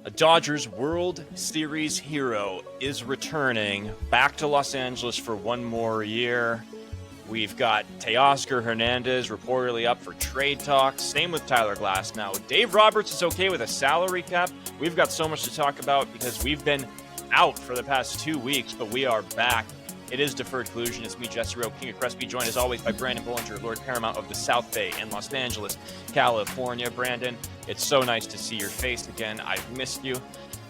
A Dodgers World Series hero is returning back to Los Angeles for one more year. We've got Teoscar Hernandez reportedly up for trade talks. Same with Tyler Glasnow. Dave Roberts is okay with a salary cap. We've got so much to talk about because we've been out for the past 2 weeks, but we are back. It is Deferred Collusion. It's me, Jesse Rowe, King of Crespi, joined as always by Branden Bullinger, Lord Paramount of the South Bay in Los Angeles, California. Branden, it's so nice to see your face again. I've missed you.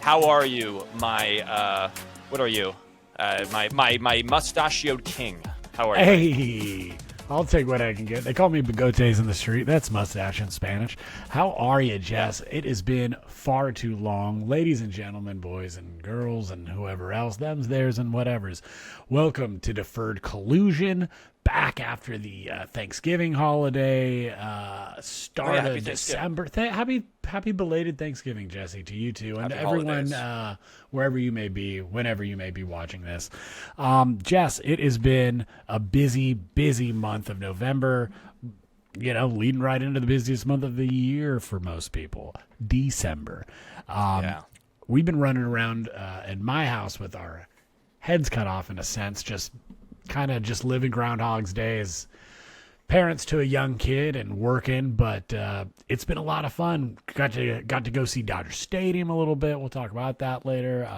How are you, what are you? My mustachioed king. How are you? Hey, I'll take what I can get. They call me bigotes in the street. That's mustache in Spanish. How are you, Jess? It has been far too long. Ladies and gentlemen, boys and girls, and whoever else, thems, theirs, and whatevers. Welcome to Deferred Collusion. Back after the Thanksgiving holiday, start of December. Happy belated Thanksgiving, Jesse, to you too, and to everyone, wherever you may be, whenever you may be watching this. Jess, it has been a busy month of November, leading right into the busiest month of the year for most people, December. We've been running around in my house with our heads cut off, in a sense, just living Groundhog's Day as parents to a young kid and working, but it's been a lot of fun. Got to go see Dodger Stadium a little bit. We'll talk about that later.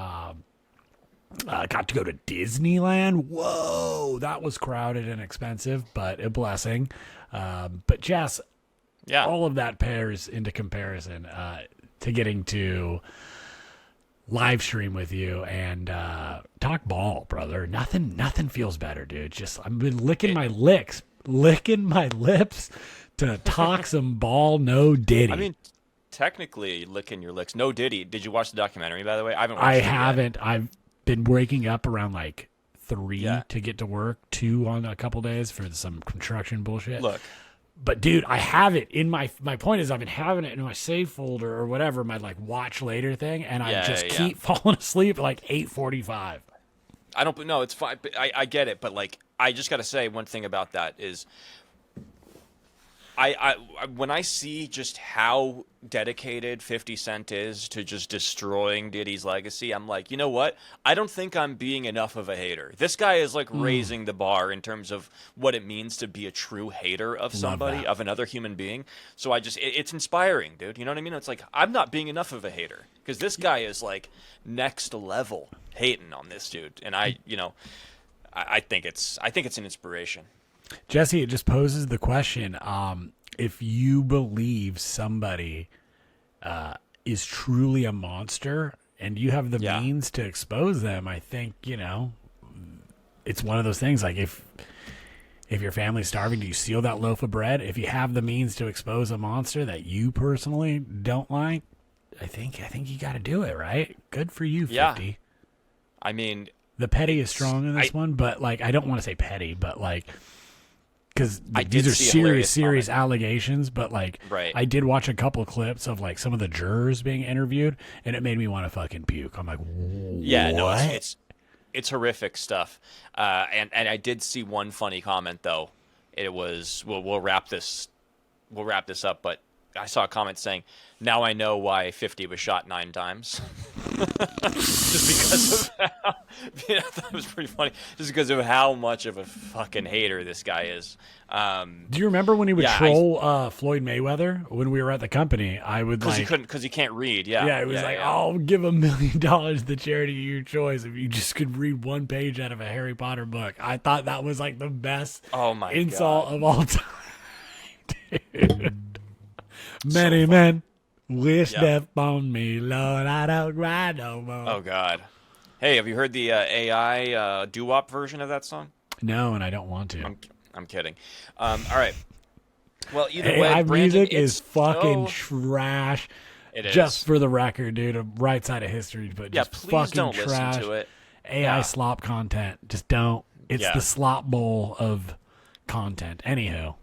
Got to go to Disneyland. Whoa, that was crowded and expensive, but a blessing. But Jess, all of that pairs into comparison to getting to live stream with you and talk ball, brother. Nothing feels better, dude. I've been licking my lips to talk some ball. No Diddy. I mean, technically licking your licks. No Diddy. Did you watch the documentary, by the way? I haven't. I've been waking up around like 3 to get to work, 2 on a couple days for some construction bullshit. Look. But dude, I have it in my point is I've been having it in my save folder or whatever, my watch later thing, and I just keep falling asleep at 8:45. I don't know, it's fine. I get it, but I just got to say one thing about that is I when I see just how dedicated 50 Cent is to just destroying Diddy's legacy, I'm like, you know what? I don't think I'm being enough of a hater. This guy is raising the bar in terms of what it means to be a true hater of somebody, of another human being. So it's inspiring, dude. You know what I mean? It's like, I'm not being enough of a hater because this guy is next level hating on this dude. And I think it's an inspiration. Jesse, it just poses the question, if you believe somebody is truly a monster and you have the means to expose them, I think, it's one of those things. If your family's starving, do you steal that loaf of bread? If you have the means to expose a monster that you personally don't like, I think you got to do it, right? Good for you, 50. Yeah. I mean, the petty is strong in this one, but I don't want to say petty, but because these are serious allegations, but I did watch a couple clips of some of the jurors being interviewed, and it made me want to fucking puke. I'm like, what? Yeah, no, it's horrific stuff. And I did see one funny comment though. It was we'll wrap this up, but I saw a comment saying, "Now I know why 50 was shot 9 times." Just because of how, I thought it was pretty funny. Just because of how much of a fucking hater this guy is. Do you remember when he would troll Floyd Mayweather when we were at the company? I would because he can't read. Yeah, it was I'll give $1 million to the charity of your choice if you just could read 1 page out of a Harry Potter book. I thought that was the best insult of all time, dude. Many men wish death on me, Lord, I don't cry no more. Oh, God. Hey, have you heard the AI doo-wop version of that song? No, and I don't want to. I'm kidding. All right. Well, either way, AI Branden, music is fucking trash. It is. Just for the record, dude, a right side of history, but just please fucking don't trash. listen to it. AI slop content. Just don't. It's the slop bowl of content. Anywho.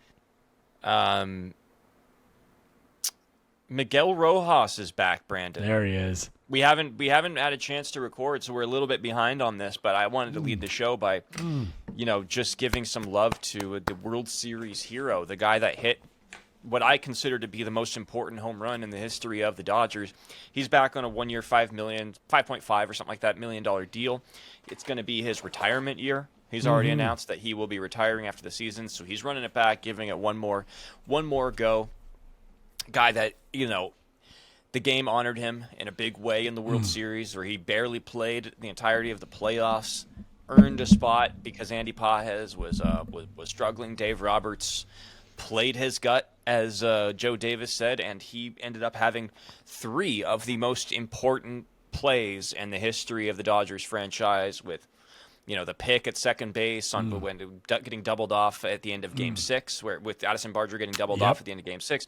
Miguel Rojas is back, Branden. There he is. We haven't had a chance to record, so we're a little bit behind on this, but I wanted to lead the show by, just giving some love to the World Series hero, the guy that hit what I consider to be the most important home run in the history of the Dodgers. He's back on a 1 year, $5.5 or something like that $1 million deal. It's going to be his retirement year. He's already announced that he will be retiring after the season, so he's running it back, giving it one more go. Guy that, the game honored him in a big way in the World Series, where he barely played the entirety of the playoffs, earned a spot because Andy Pages was struggling. Dave Roberts played his gut, as Joe Davis said, and he ended up having 3 of the most important plays in the history of the Dodgers franchise, with the pick at second base on when getting doubled off at the end of Game 6, where with Addison Barger getting doubled off at the end of Game 6.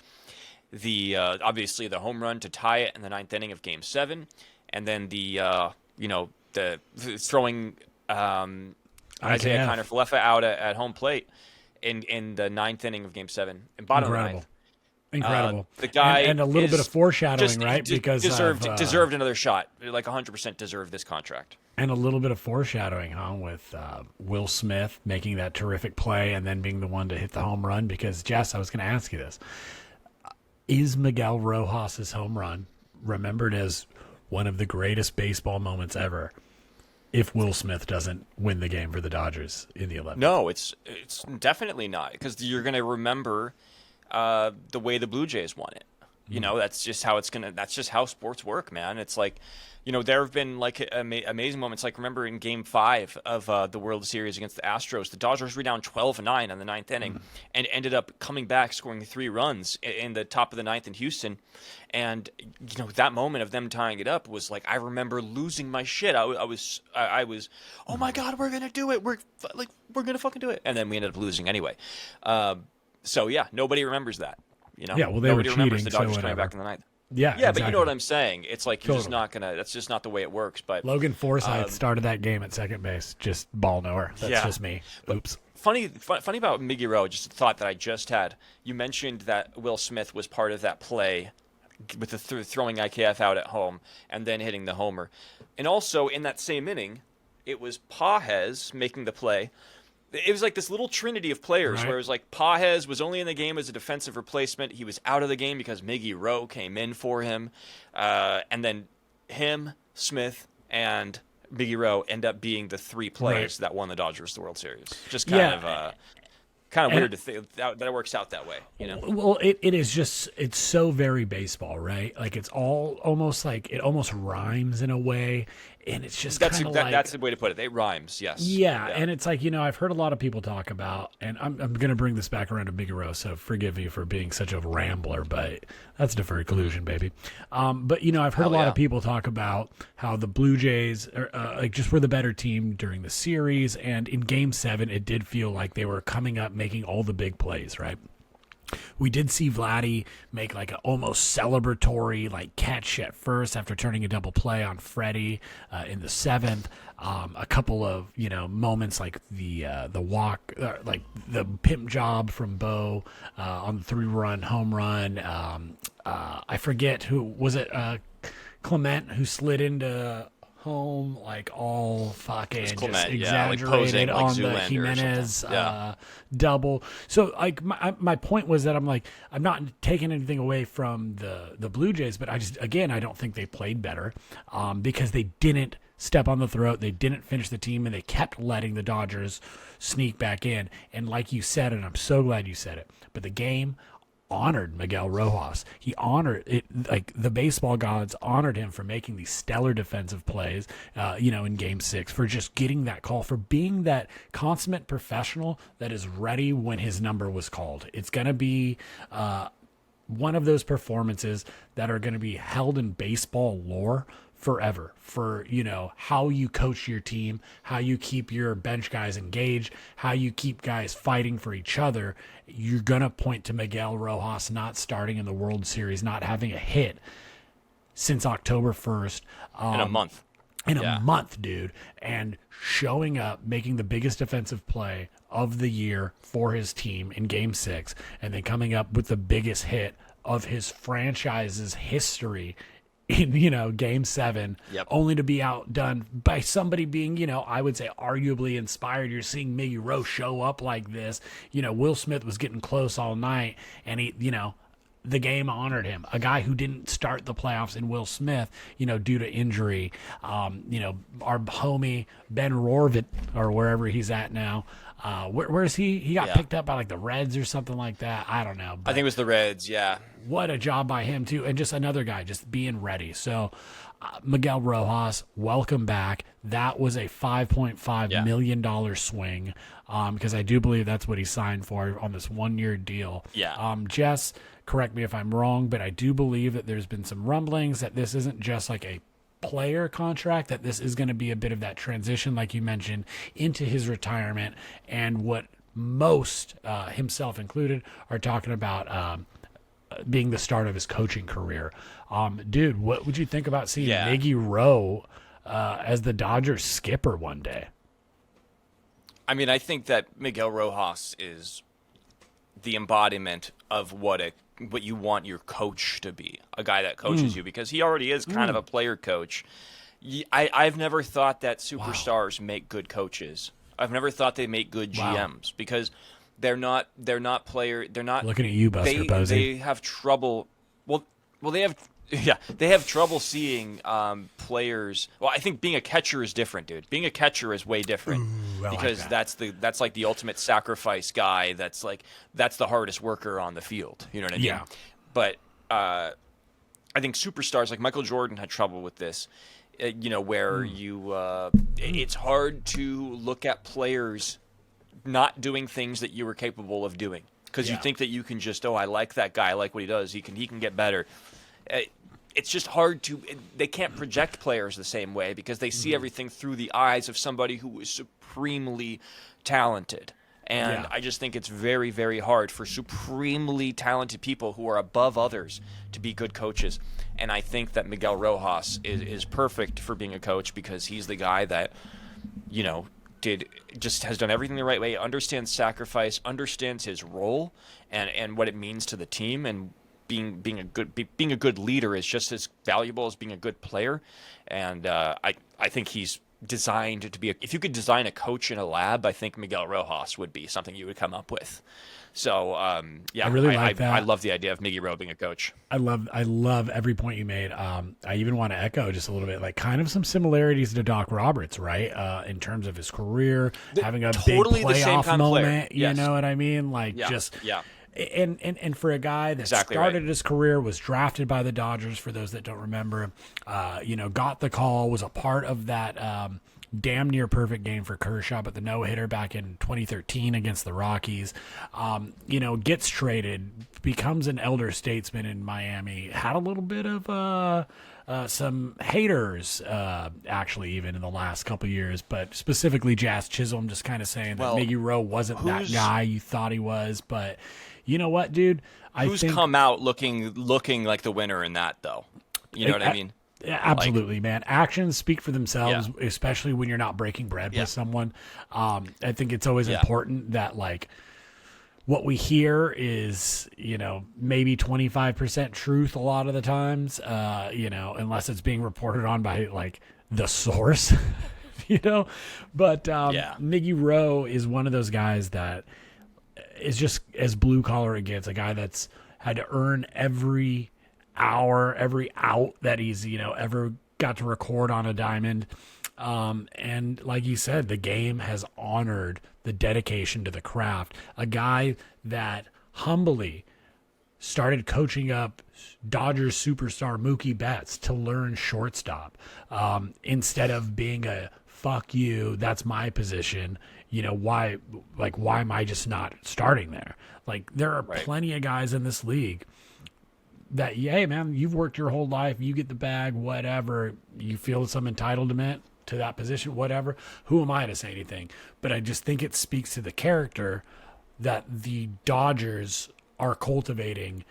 The obviously the home run to tie it in the 9th inning of Game 7, and then the throwing Isaiah Kiner-Falefa out at home plate in the 9th inning of Game 7 and bottom of the 9th. Incredible. The guy and a little bit of foreshadowing, right? Because deserved another shot. Like 100% deserved this contract. And a little bit of foreshadowing, with Will Smith making that terrific play and then being the one to hit the home run. Because, Jess, I was going to ask you this. Is Miguel Rojas' home run remembered as one of the greatest baseball moments ever if Will Smith doesn't win the game for the Dodgers in the 11th? No, it's definitely not, because you're going to remember the way the Blue Jays won it. That's just how that's just how sports work, man. It's like, there have been like amazing moments. Like, remember in Game 5 of the World Series against the Astros, the Dodgers were down 12-9 in the 9th inning and ended up coming back, scoring 3 runs in the top of the 9th in Houston. And that moment of them tying it up was like, I remember losing my shit. I was, oh my God, we're gonna do it. We're gonna fucking do it. And then we ended up losing anyway. So yeah, nobody remembers that. Yeah, well, nobody remembers cheating, the Dodgers so coming back in the 9th. Yeah, exactly. But you know what exactly. I'm saying. It's like you're just not gonna. That's just not the way it works. But Logan Forsythe started that game at second base, just ball nowhere. That's just me. Oops. Funny about Miggy Rowe. Just a thought that I just had. You mentioned that Will Smith was part of that play with the throwing IKF out at home and then hitting the homer, and also in that same inning, it was Pages making the play. It was like this little trinity of players, where it was like Pages was only in the game as a defensive replacement. He was out of the game because Miggy Rowe came in for him. And then him, Smith, and Miggy Rowe end up being the 3 players that won the Dodgers the World Series. Just kind of weird to think that it works out that way, Well, it is just, it's so very baseball, right? Like, it's all almost like, it almost rhymes in a way, and it's just that's that's the way to put it. It rhymes, yes. Yeah, and it's like, I've heard a lot of people talk about, and I'm going to bring this back around to Miguel Rowe, so forgive you for being such a rambler, but that's deferred collusion, baby. But, I've heard a lot of people talk about how the Blue Jays just were the better team during the series, and in Game 7, it did feel like they were coming up, making all the big plays, right? We did see Vladdy make like an almost celebratory catch at first after turning a double play on Freddie in the 7th. A couple of moments like the walk, like the pimp job from Bo on the 3-run home run. I forget who was it. Clement, who slid into home all fucking just exaggerated on the Jimenez double. So my point was that I'm not taking anything away from the Blue Jays, but I don't think they played better because they didn't step on the throat, they didn't finish the team, and they kept letting the Dodgers sneak back in. And like you said, and I'm so glad you said it, but the game honored Miguel Rojas. He honored it, like the baseball gods honored him for making these stellar defensive plays, in Game 6, for just getting that call, for being that consummate professional that is ready when his number was called. It's going to be one of those performances that are going to be held in baseball lore forever, for how you coach your team, how you keep your bench guys engaged, how you keep guys fighting for each other. You're gonna point to Miguel Rojas not starting in the World Series, not having a hit since October 1st, in a month, dude, and showing up, making the biggest defensive play of the year for his team in Game 6, and then coming up with the biggest hit of his franchise's history in, game 7, only to be outdone by somebody being, I would say arguably inspired. You're seeing Miggy Rowe show up like this. Will Smith was getting close all night, and he, the game honored him. A guy who didn't start the playoffs in Will Smith, due to injury. Our homie Ben Rohrvit, or wherever he's at now. Where's he? He got picked up by like the Reds or something like that. I don't know. I think it was the Reds. Yeah. What a job by him too, and just another guy just being ready. So, Miguel Rojas, welcome back. That was a $5.5 million swing, because I do believe that's what he signed for on this 1-year deal. Yeah. Jess, correct me if I'm wrong, but I do believe that there's been some rumblings that this isn't just like a player contract, that this is going to be a bit of that transition, like you mentioned, into his retirement, and what most, himself included, are talking about being the start of his coaching career. Dude, what would you think about seeing Miggy Rowe as the Dodgers skipper one day? I mean, I think that Miguel Rojas is the embodiment of what you want your coach to be, a guy that coaches you, because he already is kind of a player coach. I've never thought that superstars make good coaches. I've never thought they make good GMs, because they're not player. They're not looking at you, Buster Posey. They have trouble. Well, they have trouble seeing players. Well, I think being a catcher is different, dude. Being a catcher is way different, because that's like the ultimate sacrifice guy. That's the hardest worker on the field. You know what I mean? Yeah. But I think superstars like Michael Jordan had trouble with this. Where it's hard to look at players not doing things that you were capable of doing, because you think that you can just, I like that guy, I like what he does, he can get better. It's just hard to. They can't project players the same way, because they see everything through the eyes of somebody who is supremely talented. And I just think it's very, very hard for supremely talented people who are above others to be good coaches. And I think that Miguel Rojas is perfect for being a coach, because he's the guy that, has done everything the right way, understands sacrifice, understands his role and what it means to the team, and being a good leader is just as valuable as being a good player. And I think he's designed to be if you could design a coach in a lab, I think Miguel Rojas would be something you would come up with. So I really like that. I love the idea of Miggy Rowe being a coach. I love every point you made. I even want to echo just a little bit, like kind of some similarities to Doc Roberts, right? In terms of his career, having a totally big playoff moment. Yes. You know what I mean? Like And for a guy that started his career, was drafted by the Dodgers, for those that don't remember, got the call, was a part of that damn near perfect game for Kershaw, but the no-hitter back in 2013 against the Rockies, gets traded, becomes an elder statesman in Miami, had a little bit of some haters, actually, even in the last couple of years, but specifically Jazz Chisholm just kind of saying that Miggy Rowe wasn't that guy you thought he was. But you know what, dude? Who's come out looking like the winner in that, though? You know what I mean? Absolutely, man. Actions speak for themselves, especially when you're not breaking bread with someone. I think it's always important that, like, what we hear is, maybe 25% truth a lot of the times, unless it's being reported on by, like, the source, But Miggy Rowe is one of those guys that is just as blue collar it gets, a guy that's had to earn every hour, every out that he's, ever got to record on a diamond. And like you said, the game has honored the dedication to the craft. A guy that humbly started coaching up Dodgers superstar Mookie Betts to learn shortstop, instead of being a fuck you, that's my position. Why am I just not starting there? Like, there are plenty of guys in this league that, hey, man, you've worked your whole life, you get the bag, whatever, you feel some entitlement to that position, whatever. Who am I to say anything? But I just think it speaks to the character that the Dodgers are cultivating,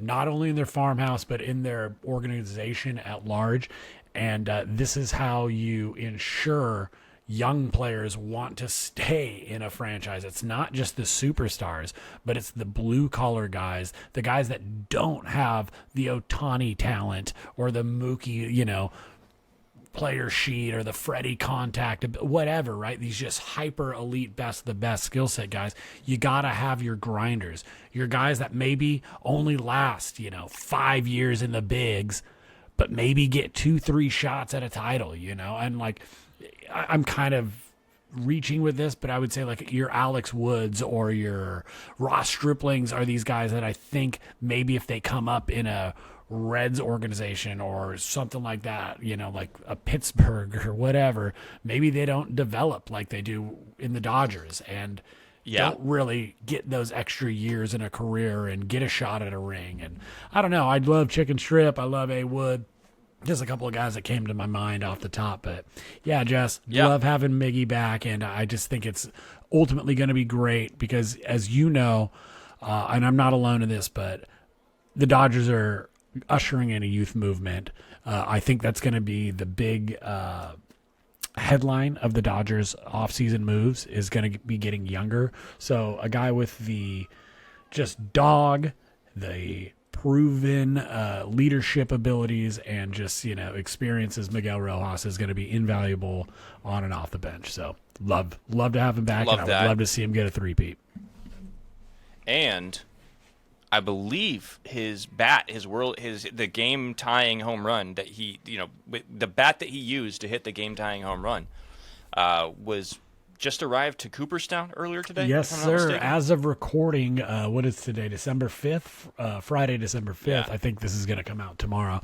not only in their farmhouse, but in their organization at large. And this is how you ensure young players want to stay in a franchise. It's not just the superstars, but it's the blue collar guys, the guys that don't have the Ohtani talent or the Mookie, player sheet or the Freddie contact, whatever, right? These just hyper elite the best skill set guys. You got to have your grinders, your guys that maybe only last, 5 years in the bigs, but maybe get 2-3 shots at a title, and like, I'm kind of reaching with this, but I would say like your Alex Woods or your Ross Striplings are these guys that I think maybe if they come up in a Reds organization or something like that, like a Pittsburgh or whatever, maybe they don't develop like they do in the Dodgers and don't really get those extra years in a career and get a shot at a ring. And I don't know. I love Chicken Strip. I love A. Wood. Just a couple of guys that came to my mind off the top. But yeah, Jess, love having Miggy back. And I just think it's ultimately going to be great because, as you know, and I'm not alone in this, but the Dodgers are ushering in a youth movement. I think that's going to be the big headline of the Dodgers offseason moves is going to be getting younger. So a guy with the just dog, the proven leadership abilities and just experiences, Miguel Rojas is going to be invaluable on and off the bench. So love to have him back, and I would love to see him get a three-peat. And I believe his bat, the game-tying home run that he, the bat that he used to hit the game-tying home run was just arrived to Cooperstown earlier today. Yes, sir. As of recording, what is today? December 5th? Friday, December 5th. Yeah. I think this is going to come out tomorrow.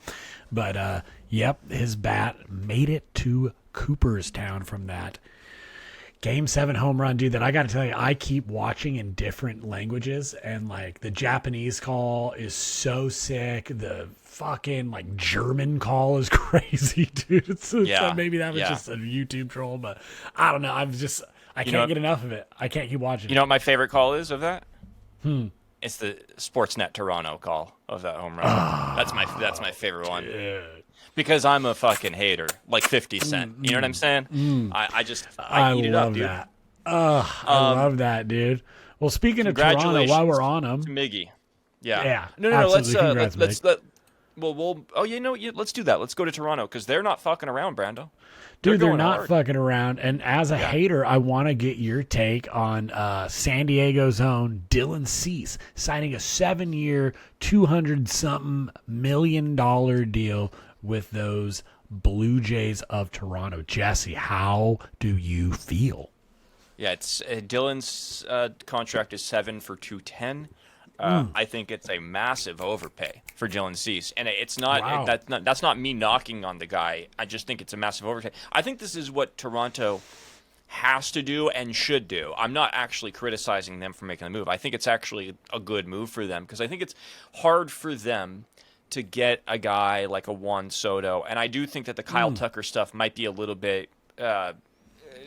But, his bat made it to Cooperstown from that Game 7 home run, dude, that I got to tell you, I keep watching in different languages, and, like, the Japanese call is so sick. The fucking, like, German call is crazy, dude. So maybe that was just a YouTube troll, but I don't know. I can't get enough of it. I can't keep watching You know what my favorite call is of that? It's the Sportsnet Toronto call of that home run. That's my favorite one. Dude. Because I'm a fucking hater, like 50 Cent. You know what I'm saying? I eat it up, dude. That. I love that, dude. Well, speaking of Toronto, while we're on them, Miggy. Yeah. Yeah. No. Let's let's do that. Let's go to Toronto because they're not fucking around, Brando. Dude, they're not fucking around. And as a hater, I want to get your take on San Diego's own Dylan Cease signing a 7-year, $200-something million deal with those Blue Jays of Toronto. Jesse, how do you feel? Yeah, it's Dylan's contract is 7 for $210. I think it's a massive overpay for Dylan Cease, and it's not. That's not me knocking on the guy. I just think it's a massive overpay. I think this is what Toronto has to do and should do. I'm not actually criticizing them for making the move. I think it's actually a good move for them because I think it's hard for them to get a guy like a Juan Soto, and I do think that the Kyle Tucker stuff might be a little bit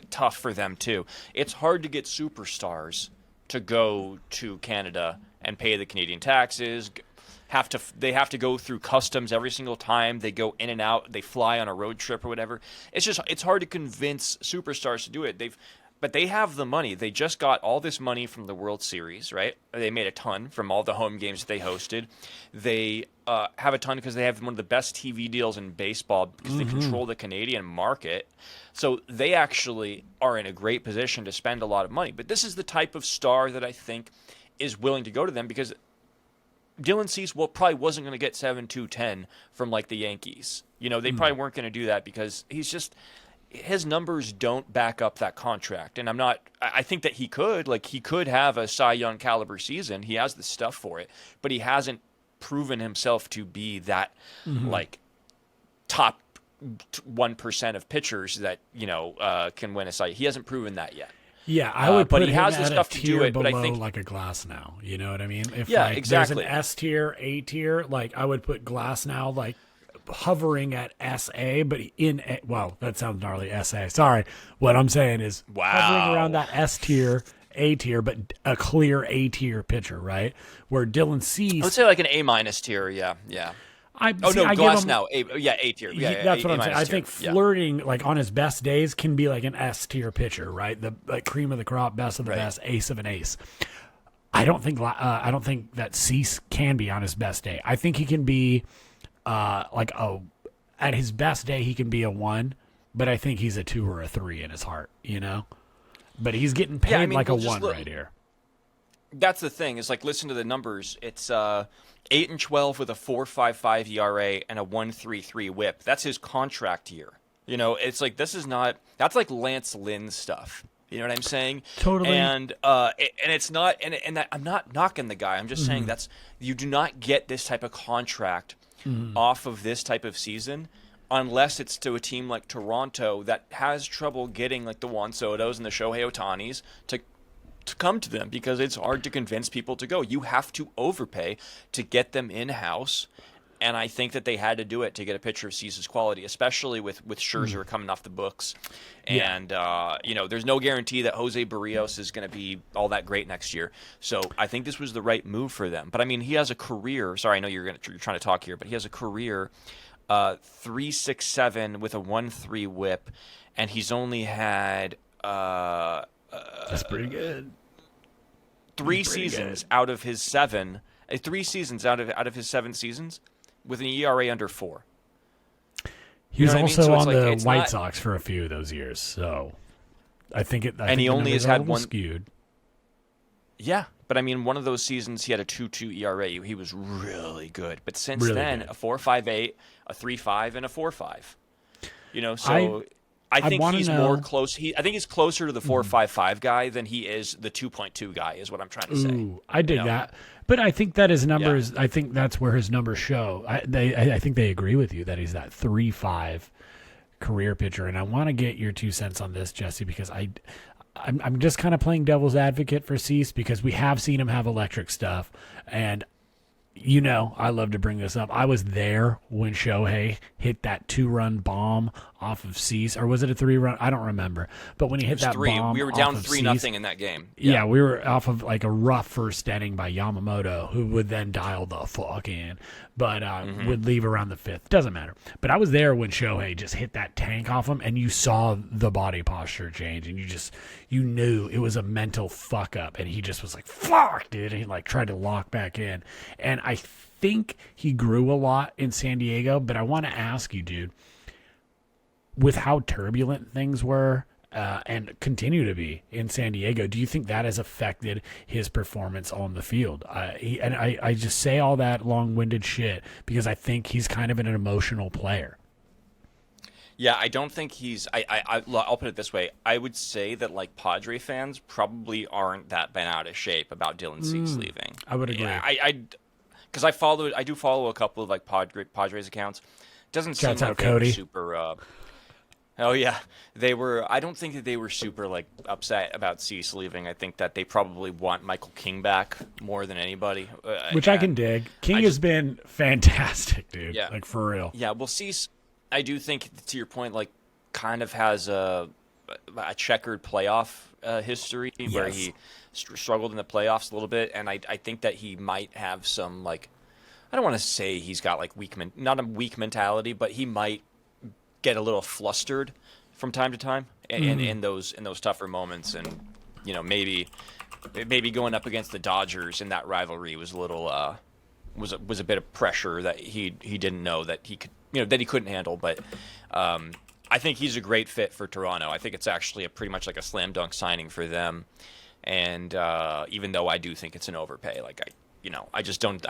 tough for them too. It's hard to get superstars to go to Canada and pay the Canadian taxes. They have to go through customs every single time they go in and out. They fly on a road trip or whatever. It's hard to convince superstars to do it. But they have the money. They just got all this money from the World Series, right? They made a ton from all the home games they hosted. They have a ton because they have one of the best TV deals in baseball because they control the Canadian market. So they actually are in a great position to spend a lot of money. But this is the type of star that I think is willing to go to them because Dylan Cease probably wasn't going to get 7-2-10 from like the Yankees. They probably weren't going to do that because his numbers don't back up that contract. And I think that he could have a Cy Young caliber season. He has the stuff for it, but he hasn't proven himself to be that like top 1% of pitchers that, can win a Cy. He hasn't proven that yet. Yeah, I would put but he him has at the stuff a to tier do it, below, but I think like a Glasnow. You know what I mean? If exactly. There's an S tier, A tier, like I would put Glasnow like hovering at SA, but that sounds gnarly. SA. Sorry, what I'm saying is hovering around that S tier, A tier, but a clear A tier pitcher, right? Where Dylan Cease, I would say like an A- tier. Yeah. I Oh see, no, I give him, Glasnow, A tier. Yeah, that's what A I'm saying. I minus tier. think flirting like on his best days can be like an S tier pitcher, right? The like cream of the crop, best of the best, ace of an ace. I don't think that Cease can be on his best day. I think he can be at his best day he can be a 1, but I think he's a 2 or a 3 in his heart, you know? But he's getting paid like a 1 right here. That's the thing, is like, listen to the numbers. It's 8-12 with a 4.55 ERA and a 1.33 WHIP. That's his contract year. You know, it's like, that's like Lance Lynn stuff. You know what I'm saying? Totally. And it's not, and I'm not knocking the guy. I'm just saying you do not get this type of contract off of this type of season unless it's to a team like Toronto that has trouble getting like the Juan Sotos and the Shohei Ohtanis to come to them, because it's hard to convince people to go. You have to overpay to get them in-house. And I think that they had to do it to get a pitcher of Cease's quality, especially with Scherzer coming off the books. And, there's no guarantee that Jose Barrios is going to be all that great next year. So I think this was the right move for them. But, I mean, he has a career. Sorry, I know you're trying to talk here, but he has a career 3.67 with a 1.3 WHIP, and he's only had that's pretty good. 3 seasons out of his 7. 3 seasons out of his 7 seasons with an ERA under 4. He was also on the White Sox for a few of those years, so I think he only has had one skewed. Yeah, but I mean, one of those seasons he had a 2.2 ERA. He was really good, but since then, a 4.58, a 3.5, and a 4.5. You know, so I think he's more close. I think he's closer to the 4.55 guy than he is the 2.2 guy, is what I'm trying to say. Ooh, I dig that. But I think that his numbers, I think that's where his numbers show. I think they agree with you that he's that 3.5 career pitcher. And I want to get your 2 cents on this, Jesse, because I'm just kind of playing devil's advocate for Cease, because we have seen him have electric stuff. And, you know, I love to bring this up. I was there when Shohei hit that 2-run bomb off of Cease, or was it a 3-run? I don't remember. But when he hit that 3. bomb, we were down 3-0 in that game. Yeah, we were off of like a rough first inning by Yamamoto, who would then dial the fuck in, but would leave around the 5th. Doesn't matter. But I was there when Shohei just hit that tank off him, and you saw the body posture change, and you knew it was a mental fuck up, and he just was like, fuck, dude, and he like tried to lock back in. And I think he grew a lot in San Diego, but I want to ask you, dude, with how turbulent things were and continue to be in San Diego, do you think that has affected his performance on the field? I just say all that long-winded shit because I think he's kind of an emotional player. Yeah, I don't think he's. I'll put it this way. I would say that like Padre fans probably aren't that bent out of shape about Dylan Cease leaving. I would agree. Yeah, because I do follow a couple of like Padres accounts. Doesn't seem like they were super. Oh yeah, they were. I don't think that they were super like upset about Cease leaving. I think that they probably want Michael King back more than anybody. Which I can dig. King has been fantastic, dude. Yeah, like for real. Yeah, well, Cease, I do think, to your point, like kind of has a checkered playoff history where he struggled in the playoffs a little bit, and I think that he might have some like, I don't want to say he's got like not a weak mentality, but he might get a little flustered from time to time in those tougher moments, and you know, maybe going up against the Dodgers in that rivalry was a little was a bit of pressure that he didn't know that he could, you know, that he couldn't handle. But I think he's a great fit for Toronto. I think it's actually a pretty much like a slam dunk signing for them. And even though I do think it's an overpay, like I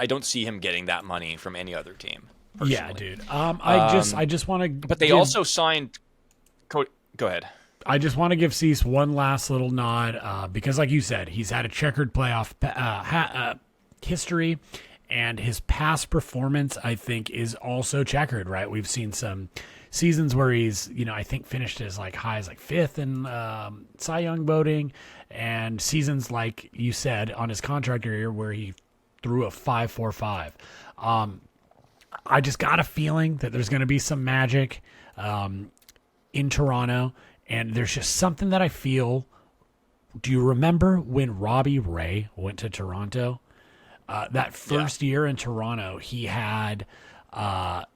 don't see him getting that money from any other team. Personally. Yeah, dude. I just want to. But they also signed. Go ahead. I just want to give Cease one last little nod because, like you said, he's had a checkered playoff history, and his past performance, I think, is also checkered. Right? We've seen some seasons where he's, you know, I think finished as like high as like 5th in Cy Young voting, and seasons like you said on his contract year where he threw a 5.45. I just got a feeling that there's going to be some magic in Toronto, and there's just something that I feel. Do you remember when Robbie Ray went to Toronto? That first year in Toronto, he had a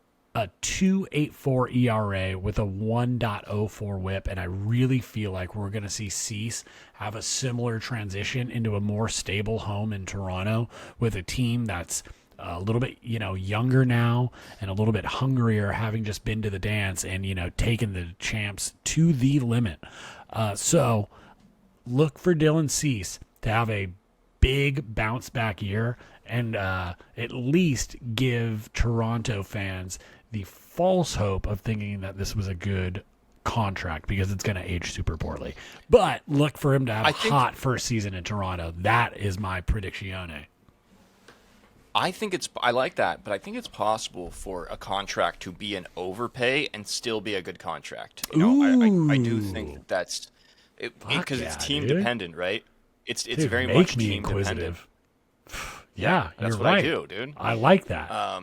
2.84 ERA with a 1.04 WHIP, and I really feel like we're going to see Cease have a similar transition into a more stable home in Toronto with a team that's a little bit, younger now and a little bit hungrier, having just been to the dance and, taken the champs to the limit. So look for Dylan Cease to have a big bounce back year and at least give Toronto fans the false hope of thinking that this was a good contract, because it's going to age super poorly. But look for him to have a hot first season in Toronto. That is my prediction. I like that, but I think it's possible for a contract to be an overpay and still be a good contract. I do think that's because it's team dependent, right? It's very much team dependent. Yeah, that's you're what right. I do, dude. I like that.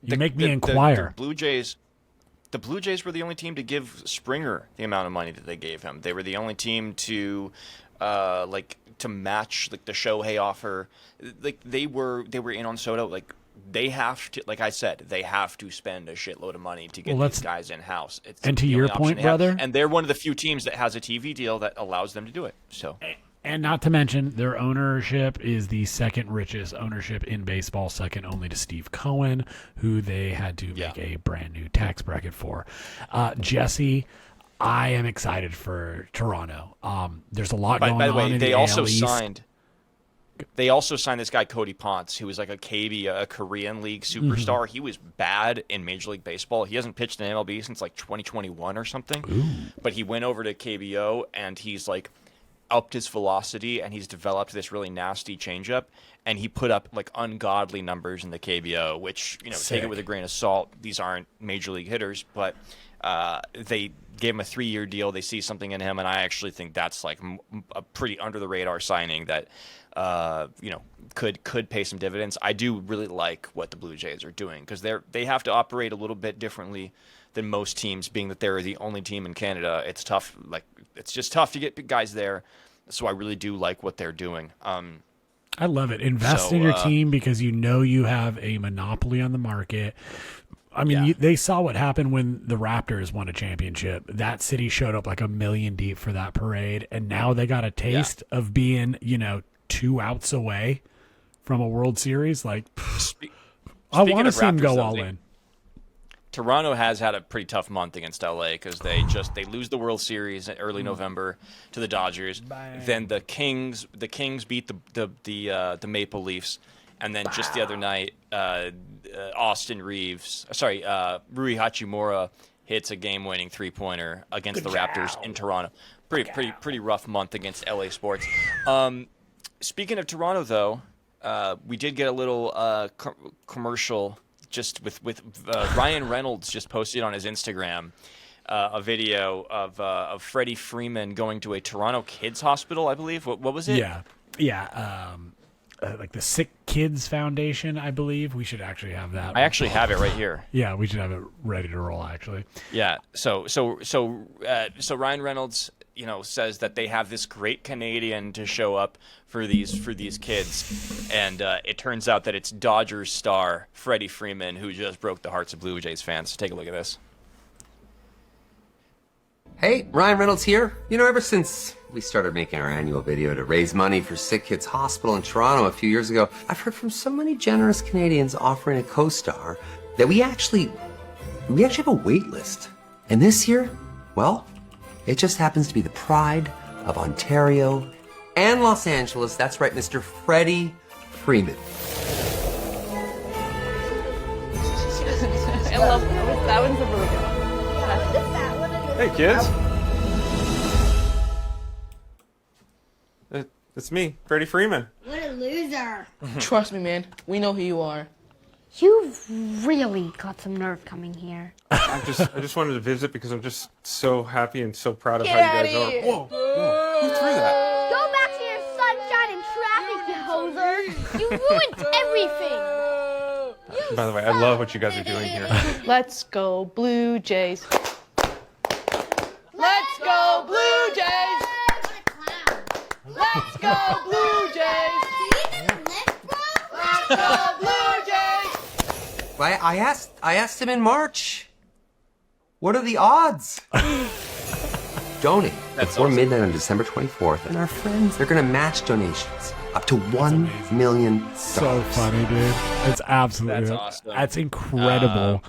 You make me inquire. The Blue Jays were the only team to give Springer the amount of money that they gave him. They were the only team to to match the Shohei offer. They were in on Soto. They have to, like I said, they have to spend a shitload of money to get these guys in house. And to your point, brother, and they're one of the few teams that has a TV deal that allows them to do it. So. And not to mention, their ownership is the second richest ownership in baseball, second only to Steve Cohen, who they had to make a brand new tax bracket for. Jesse, I am excited for Toronto. There's a lot going on. By the way, they also signed this guy Cody Ponce, who was like a KB, a Korean League superstar. He was bad in Major League Baseball. He hasn't pitched in MLB since 2021 or something. But he went over to KBO and he's upped his velocity, and he's developed this really nasty changeup, and he put up ungodly numbers in the KBO, which take it with a grain of salt. These aren't major league hitters, but they gave him a 3-year deal. They see something in him, and I actually think that's a pretty under the radar signing that could pay some dividends. I do really like what the Blue Jays are doing, because they have to operate a little bit differently than most teams, being that they're the only team in Canada. It's tough. It's just tough to get guys there. So I really do like what they're doing. I love it. Invest in your team, because you have a monopoly on the market. I mean, they saw what happened when the Raptors won a championship. That city showed up like a million deep for that parade, and now they got a taste of being, 2 outs away from a World Series. I want to see them go all in. Toronto has had a pretty tough month against LA, because they lose the World Series in early November to the Dodgers. Bang. Then the Kings beat the Maple Leafs, and then just the other night, Rui Hachimura hits a game-winning 3-pointer against the Raptors in Toronto. Pretty rough month against LA sports. Speaking of Toronto, though, we did get a little commercial. Just with Ryan Reynolds just posted on his Instagram a video of Freddie Freeman going to a Toronto Kids Hospital, I believe. What was it? Yeah. Like the Sick Kids Foundation, I believe. We should actually have that. I actually have it right here. Yeah, we should have it ready to roll, actually. Yeah. So Ryan Reynolds, says that they have this great Canadian to show up for these kids, and it turns out that it's Dodgers star Freddie Freeman, who just broke the hearts of Blue Jays fans. Take a look at this. Hey, Ryan Reynolds here. Ever since we started making our annual video to raise money for Sick Kids Hospital in Toronto a few years ago, I've heard from so many generous Canadians offering a co-star that we actually have a wait list. And this year, well, it just happens to be the pride of Ontario and Los Angeles. That's right, Mr. Freddie Freeman. I love that one's a really good one. Hey, kids. It's me, Freddie Freeman. What a loser. Trust me, man. We know who you are. You've really got some nerve coming here. I just wanted to visit because I'm just so happy and so proud of how you guys are. Whoa, who threw that? Go back to your sunshine and traffic, you hoser. You ruined everything. By the way, I love what you guys are doing here. Let's go, Blue Jays. Let's go, Blue Jays. Let's go, Blue Jays. Let's go, Blue Jays. I asked him in March. What are the odds? Donate before midnight on December 24th, and our friends, they're going to match donations up to $1 million. So funny, dude. It's absolutely That's awesome. That's incredible.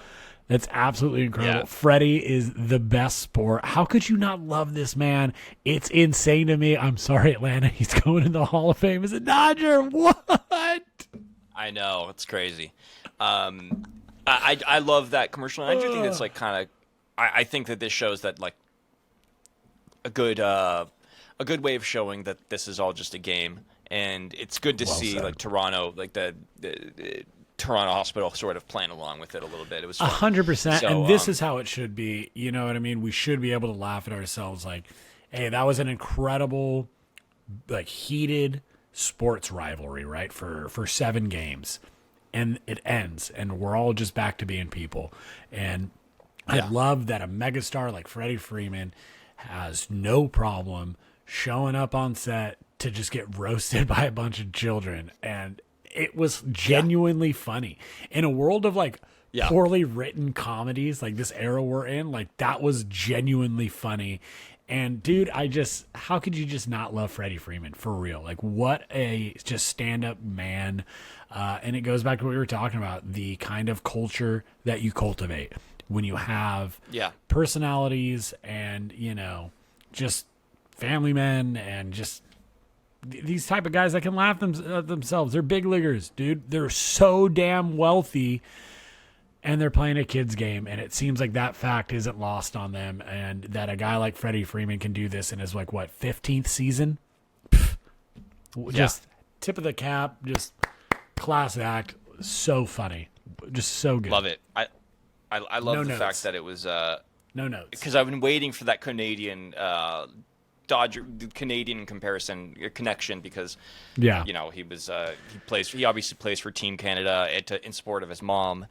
That's absolutely incredible. Yeah. Freddie is the best sport. How could you not love this man? It's insane to me. I'm sorry, Atlanta. He's going in the Hall of Fame as a Dodger. What? I know, it's crazy. I love that commercial. And I do think it's like kind of. I think that this shows that like a good way of showing that this is all just a game, and it's good to see said. like Toronto, like the Toronto Hospital sort of playing along with it a little bit. It was fun. 100%. So, And this is how it should be. You know what I mean? We should be able to laugh at ourselves like, hey, that was an incredible, like heated sports rivalry, right? For 7 games. And it ends, and we're all just back to being people. And I love that a megastar like Freddie Freeman has no problem showing up on set to just get roasted by a bunch of children. And it was genuinely funny. In a world of like poorly written comedies, like this era we're in, like that was genuinely funny. And dude, how could you just not love Freddie Freeman for real? Like what a just stand-up man. And it goes back to what we were talking about, the kind of culture that you cultivate when you have personalities and, you know, just family men and just these type of guys that can laugh themselves. They're big leaguers, dude. They're so damn wealthy, and they're playing a kid's game, and it seems like that fact isn't lost on them, and that a guy like Freddie Freeman can do this in his, like, what, 15th season? Just tip of the cap, just class act. So funny. Just so good. Love it. I love the fact that it was no notes. because I've been waiting for that Canadian Canadian connection because you know he obviously plays for Team Canada in support of his mom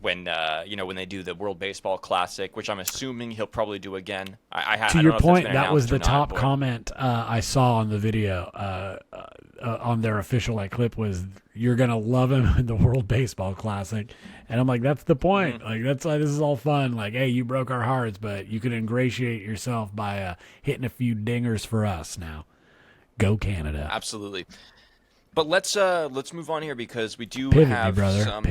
when when they do the World Baseball Classic, which I'm assuming he'll probably do again. To your point, that was the top comment I saw on the video on their official clip was, "You're gonna love him in the World Baseball Classic," and I'm like, that's the point. Like that's why this is all fun. Like, hey, you broke our hearts, but you can ingratiate yourself by hitting a few dingers for us now. Go Canada! Absolutely. But let's move on here because we do Pivot, have brother. some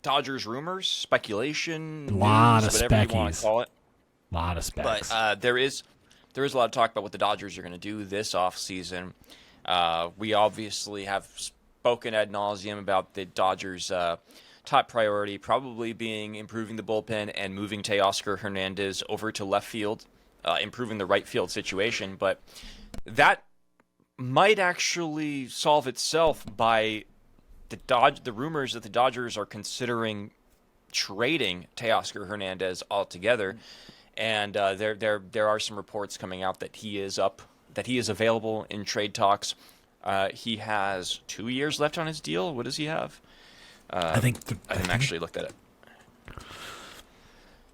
Dodgers rumors, speculation, lot news, of whatever you want speckies. to call it. A lot of specs. But there is a lot of talk about what the Dodgers are going to do this offseason. We obviously have spoken ad nauseum about the Dodgers' top priority probably being improving the bullpen and moving Teoscar Hernandez over to left field, improving the right field situation. But that might actually solve itself by the rumors that the Dodgers are considering trading Teoscar Hernandez altogether. And there are some reports coming out that he is available in trade talks. He has 2 years left on his deal. What does he have? I didn't actually look at it.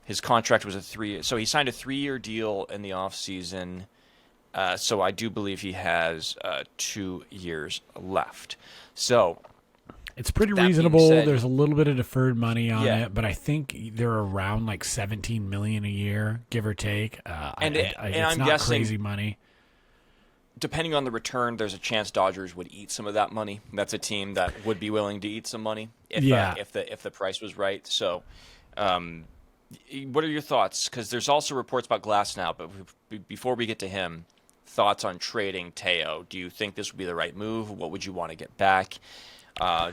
His contract was so he signed a 3-year deal in the offseason. So I do believe he has 2 years left. So it's pretty that being reasonable. said, There's a little bit of deferred money on it, but I think they're around like $17 million a year, give or take. And it's I'm not guessing, crazy money. Depending on the return, there's a chance Dodgers would eat some of that money. That's a team that would be willing to eat some money if the price was right. So, what are your thoughts? Because there's also reports about Glasnow, but before we get to him, thoughts on trading Teo. Do you think this would be the right move? What would you want to get back?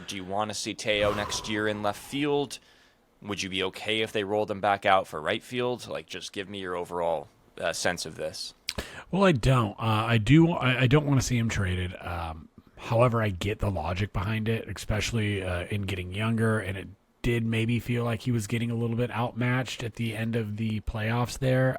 Do you want to see Teo next year in left field? Would you be okay if they rolled him back out for right field? Like, just give me your overall sense of this. Well, I don't. I don't want to see him traded. However, I get the logic behind it, especially in getting younger, and it did maybe feel like he was getting a little bit outmatched at the end of the playoffs there.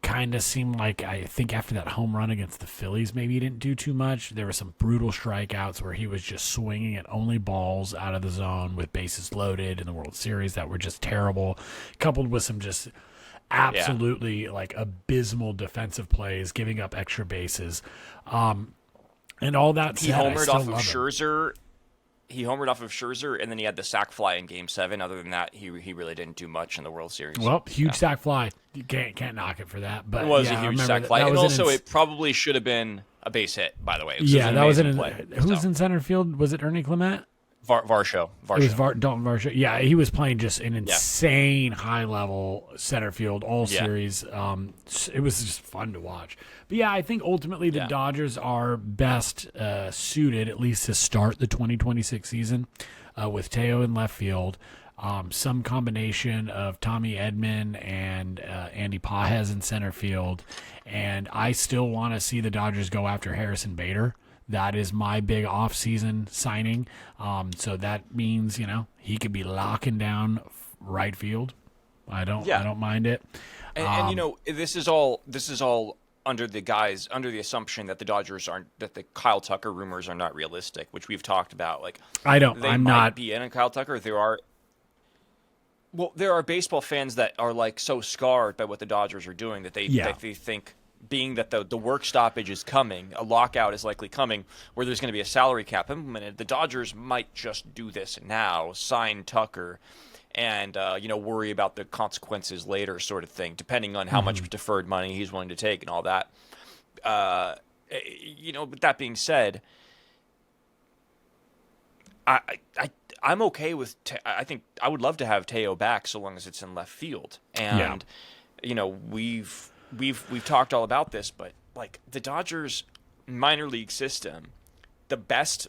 Kind of seemed like, I think after that home run against the Phillies, maybe he didn't do too much. There were some brutal strikeouts where he was just swinging at only balls out of the zone with bases loaded in the World Series that were just terrible, coupled with some just absolutely like abysmal defensive plays, giving up extra bases. And all that said, he homered off of Scherzer. he homered off of Scherzer, and then he had the sac fly in Game 7. Other than that, he really didn't do much in the World Series. Well, huge sac fly. You can't knock it for that. But It was yeah, a huge I sac remember fly. that And was also, it probably should have been a base hit, by the way. that was an play. Who was in center field? Was it Ernie Clement? Varsho. It was Dalton Varsho. Yeah, he was playing just an insane high level center field all series. It was just fun to watch. But yeah, I think ultimately the Dodgers are best suited, at least to start the 2026 season, with Teo in left field. Some combination of Tommy Edman and Andy Pages in center field. And I still want to see the Dodgers go after Harrison Bader. That is my big off-season signing. So that means, he could be locking down right field. I don't mind it. And this is all under the assumption that the Dodgers that the Kyle Tucker rumors are not realistic, which we've talked about. Like, I'm not be in a Kyle Tucker. There are baseball fans that are like so scarred by what the Dodgers are doing that they think, being that the work stoppage is coming, a lockout is likely coming, where there's going to be a salary cap implemented, the Dodgers might just do this now, sign Tucker, and worry about the consequences later, sort of thing, depending on how much deferred money he's willing to take and all that. But that being said, I'm okay with. I think I would love to have Teo back so long as it's in left field, and We've talked all about this, but like the Dodgers minor league system, the best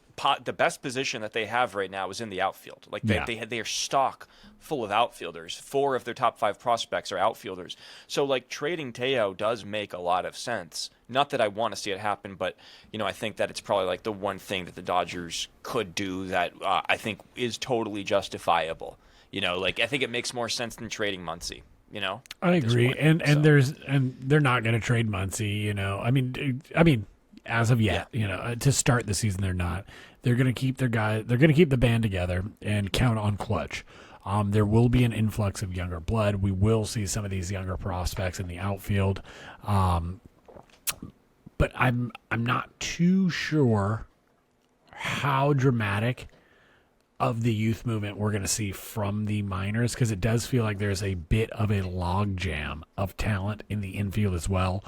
position that they have right now is in the outfield. Like they are stock full of outfielders. 4 of their top 5 prospects are outfielders. So like trading Teo does make a lot of sense. Not that I want to see it happen, but I think that it's probably like the one thing that the Dodgers could do that I think is totally justifiable. I think it makes more sense than trading Muncy. I agree, and they're not going to trade Muncy. I mean, as of yet, to start the season, they're not. They're going to keep their guy. They're going to keep the band together and count on clutch. There will be an influx of younger blood. We will see some of these younger prospects in the outfield, but I'm not too sure how dramatic of the youth movement we're going to see from the minors, because it does feel like there's a bit of a logjam of talent in the infield as well.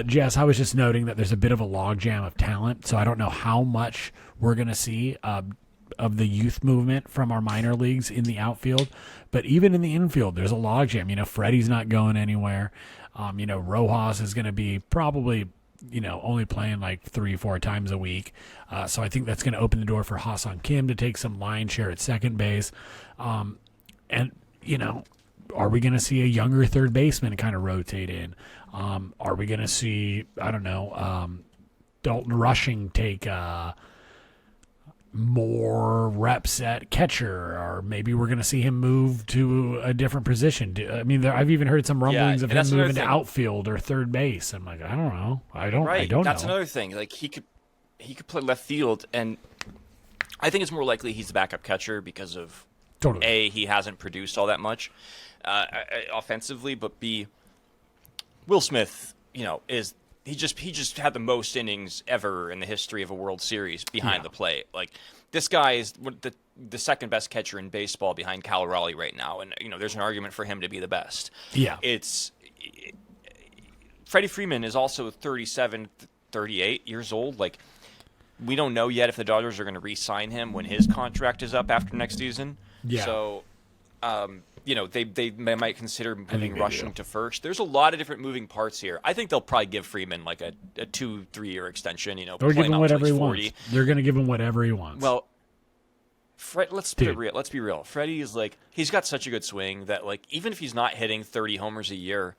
Jess, I was just noting that there's a bit of a logjam of talent, so I don't know how much we're going to see of the youth movement from our minor leagues in the outfield. But even in the infield, there's a logjam. Freddie's not going anywhere. Rojas is going to be probably only playing like 3-4 times a week. So I think that's going to open the door for Ha-Seong Kim to take some line share at second base. Are we going to see a younger third baseman kind of rotate in? Are we going to see, Dalton Rushing take more reps at catcher, or maybe we're going to see him move to a different position. I've even heard some rumblings of him moving to outfield or third base. I'm like, I don't know. I don't know. That's another thing. Like he could play left field, and I think it's more likely he's the backup catcher because of A, he hasn't produced all that much offensively, but B, Will Smith, he just had the most innings ever in the history of a World Series behind the plate. Like, this guy is the second best catcher in baseball behind Cal Raleigh right now, and there's an argument for him to be the best. Yeah, Freddie Freeman is also 37, 38 years old. Like, we don't know yet if the Dodgers are going to re-sign him when his contract is up after next season. Yeah. So, they might consider moving Rushing to first. There's a lot of different moving parts here. I think they'll probably give Freeman like a 2-3 year extension. They'll give him whatever he wants. They're going to give him whatever he wants. Well, let's be real. Freddie is like, he's got such a good swing that like even if he's not hitting 30 homers a year,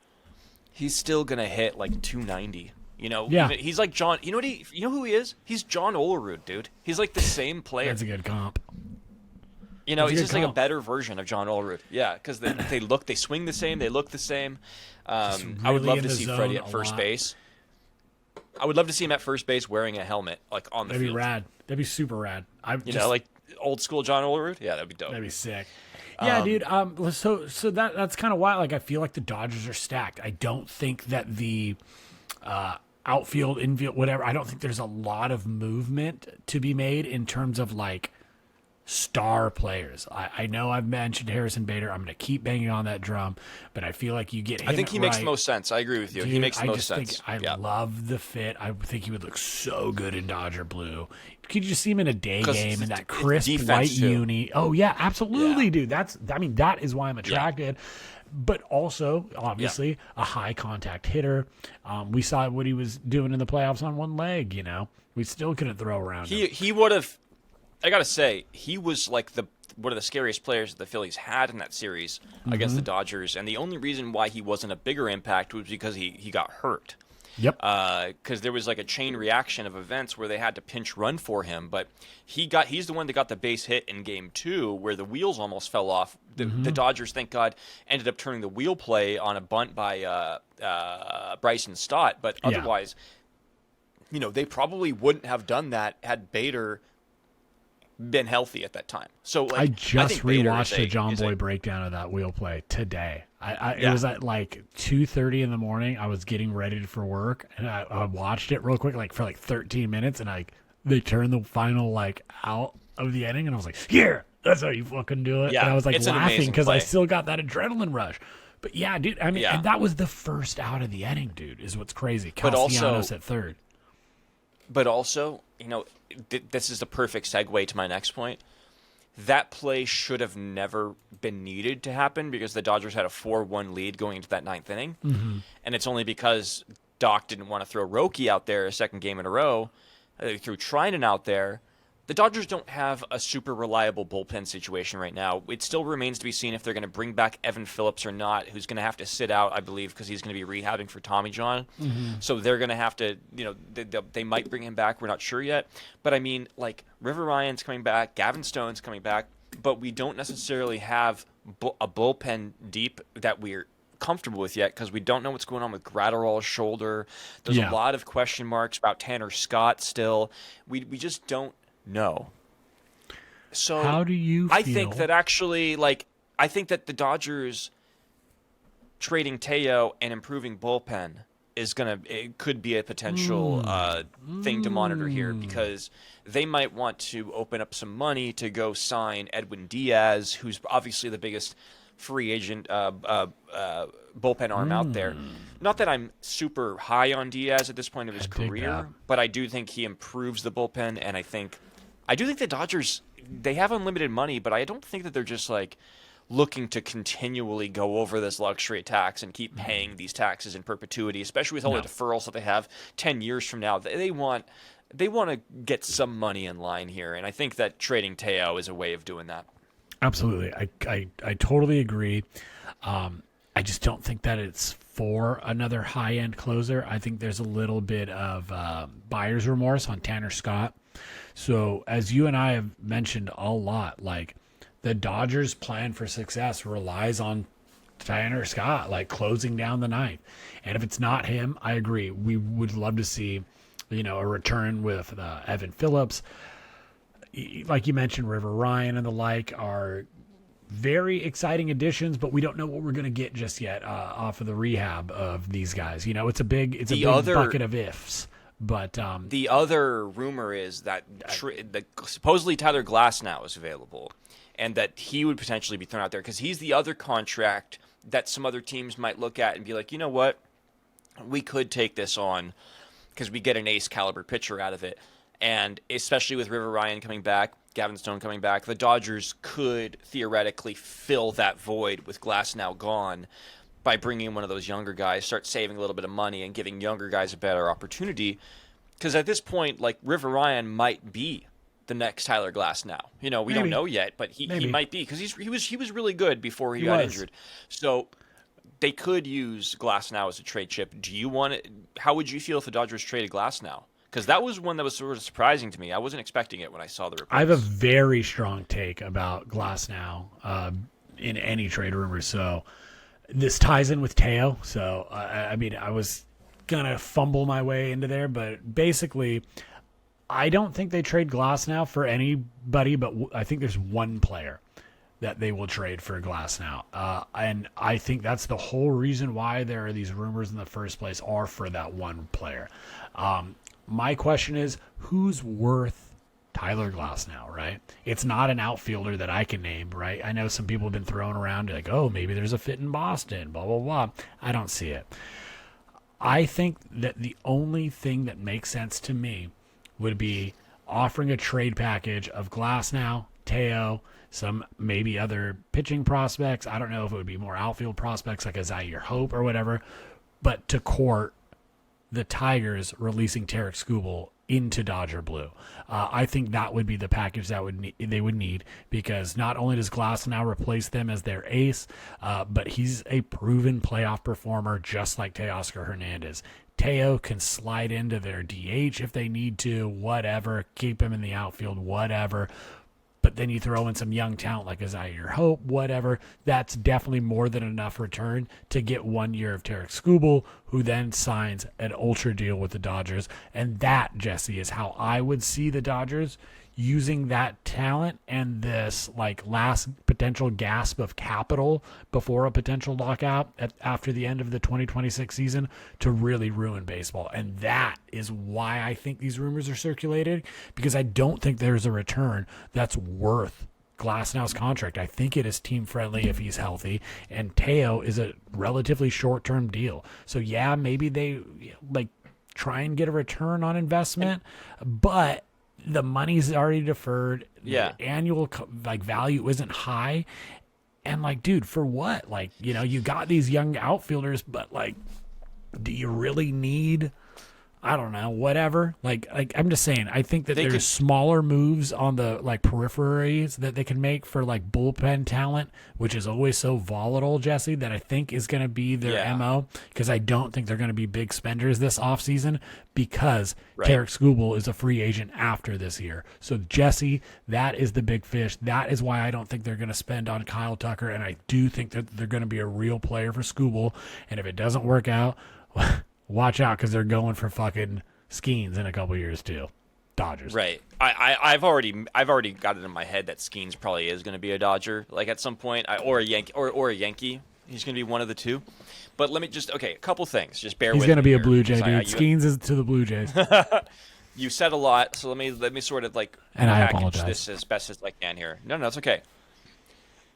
he's still going to hit like 290. He's like John. You know who he is? He's John Olerud, dude. He's like the same player. That's a good comp. He's just like a better version of John Olerud. Yeah, because they swing the same, they look the same. I would love to see Freddie at first base. I would love to see him at first base wearing a helmet, like on the field. That'd be rad. That'd be super rad. Like old school John Olerud. Yeah, that'd be dope. That'd be sick. Yeah, dude. So that's kind of why. Like, I feel like the Dodgers are stacked. I don't think that the outfield, infield, whatever. I don't think there's a lot of movement to be made in terms of like star players. I know I've mentioned Harrison Bader. I'm going to keep banging on that drum, but I feel like you get him I think he makes the right. most sense. I agree with you. Dude, he makes the I most just sense. think I love the fit. I think he would look so good in Dodger blue. Could you just see him in a day 'Cause game in it's that crisp defense, white too. uni? Oh yeah, absolutely, Yeah. dude. That is why I'm attracted. But also, obviously, a high contact hitter. We saw what he was doing in the playoffs on one leg. We still couldn't throw around him. He would have. I gotta say, he was like one of the scariest players that the Phillies had in that series against the Dodgers, and the only reason why he wasn't a bigger impact was because he got hurt. Yep. Because there was like a chain reaction of events where they had to pinch run for him, but he's the one that got the base hit in Game 2 where the wheels almost fell off. The Dodgers, thank God, ended up turning the wheel play on a bunt by Bryson Stott, but otherwise, they probably wouldn't have done that had Bader been healthy at that time. So like, I just think Bader rewatched the John is Boy breakdown of that wheel play today. It was at like 2:30 in the morning. I was getting ready for work, and I watched it real quick, like for like 13 minutes, and they turned the final out of the inning, and I was like, "Yeah, that's how you fucking do it." Yeah, and I was like it's an laughing amazing because I play. still got that adrenaline rush. But yeah, dude, I mean, Yeah. and that was the first out of the inning, dude. Is what's crazy. But also- Castellanos at third. But also, this is the perfect segue to my next point. That play should have never been needed to happen because the Dodgers had a 4-1 lead going into that ninth inning. And it's only because Doc didn't want to throw Roki out there a second game in a row. They threw Trinan out there. The Dodgers don't have a super reliable bullpen situation right now. It still remains to be seen if they're going to bring back Evan Phillips or not, who's going to have to sit out, I believe, because he's going to be rehabbing for Tommy John. So they're going to have to, they might bring him back. We're not sure yet. But I mean, like, River Ryan's coming back, Gavin Stone's coming back, but we don't necessarily have a bullpen deep that we're comfortable with yet because we don't know what's going on with Gratterall's shoulder. There's a lot of question marks about Tanner Scott still. We just don't know. So How do you feel? I think that actually, I think that the Dodgers trading Teo and improving bullpen it could be a potential thing to monitor here because they might want to open up some money to go sign Edwin Diaz, who's obviously the biggest free agent bullpen arm out there. Not that I'm super high on Diaz at this point of his career, but I do think he improves the bullpen, and I do think the Dodgers, they have unlimited money, but I don't think that they're just looking to continually go over this luxury tax and keep paying these taxes in perpetuity, especially with all the deferrals that they have 10 years from now. They want to get some money in line here, and I think that trading Teo is a way of doing that. Absolutely. I totally agree. I just don't think that it's for another high-end closer. I think there's a little bit of buyer's remorse on Tanner Scott. So as you and I have mentioned a lot, the Dodgers' plan for success relies on Tanner Scott, closing down the ninth. And if it's not him, I agree. We would love to see, a return with Evan Phillips. Like you mentioned, River Ryan and the like are very exciting additions, but we don't know what we're going to get just yet off of the rehab of these guys. It's a big bucket of ifs. But the other rumor is that supposedly Tyler Glasnow is available, and that he would potentially be thrown out there because he's the other contract that some other teams might look at and be like, you know what, we could take this on because we get an ace caliber pitcher out of it. And especially with River Ryan coming back, Gavin Stone coming back, the Dodgers could theoretically fill that void with Glasnow gone by bringing in one of those younger guys, start saving a little bit of money and giving younger guys a better opportunity. Because at this point, River Ryan might be the next Tyler Glasnow. We don't know yet, but he might be because he was really good before he got injured. So they could use Glasnow as a trade chip. Do you want it? How would you feel if the Dodgers traded Glasnow? Because that was one that was sort of surprising to me. I wasn't expecting it when I saw the reports. I have a very strong take about Glasnow in any trade rumors. So this ties in with Teo. So, I was going to fumble my way into there. But basically, I don't think they trade Glasnow for anybody, but I think there's one player that they will trade for Glasnow. And I think that's the whole reason why there are these rumors in the first place are for that one player. My question is, who's worth Tyler Glasnow, right? It's not an outfielder that I can name, right? I know some people have been throwing around like, oh, maybe there's a fit in Boston, blah, blah, blah. I don't see it. I think that the only thing that makes sense to me would be offering a trade package of Glasnow, Teo, some maybe other pitching prospects. I don't know if it would be more outfield prospects like a Zaire Hope or whatever, but to court the Tigers releasing TARIK Skubal into Dodger blue. I think that would be the package that they would need, because not only does Glasnow replace them as their ace, but he's a proven playoff performer just like Teoscar Hernandez. Teo can slide into their DH if they need to, whatever, keep him in the outfield, whatever. But then you throw in some young talent like a Zaire Hope, whatever. That's definitely more than enough return to get 1 year of TARIK Skubal, who then signs an ultra deal with the Dodgers. And that, Jesse, is how I would see the Dodgers using that talent and this like last potential gasp of capital before a potential lockout after the end of the 2026 season to really ruin baseball. And that is why I think these rumors are circulated, because I don't think there's a return that's worth Glasnow's contract. I think it is team friendly if he's healthy, and Teo is a relatively short-term deal. So yeah, maybe they like try and get a return on investment, but the money's already deferred. Yeah. The annual like value isn't high. And like, dude, for what? Like, you know, you got these young outfielders, but like, do you really need, I don't know, whatever. Like I'm just saying, I think that there's smaller moves on the like peripheries that they can make for like bullpen talent, which is always so volatile, Jesse, that I think is going to be their MO, because I don't think they're going to be big spenders this offseason, because TARIK Skubal is a free agent after this year. So Jesse, that is the big fish. That is why I don't think they're going to spend on Kyle Tucker, and I do think that they're going to be a real player for Skubal. And if it doesn't work out, watch out, because they're going for fucking Skeens in a couple years too. Dodgers. Right. I've already got it in my head that Skeens probably is going to be a Dodger, like at some point, or a Yankee, or a Yankee. He's going to be one of the two. But let me just a couple things. Just bear with me. He's going to be a here, Blue Jay, dude. Skeens is to the Blue Jays. You said a lot, so let me sort of like package this as best as I can here. No, it's okay.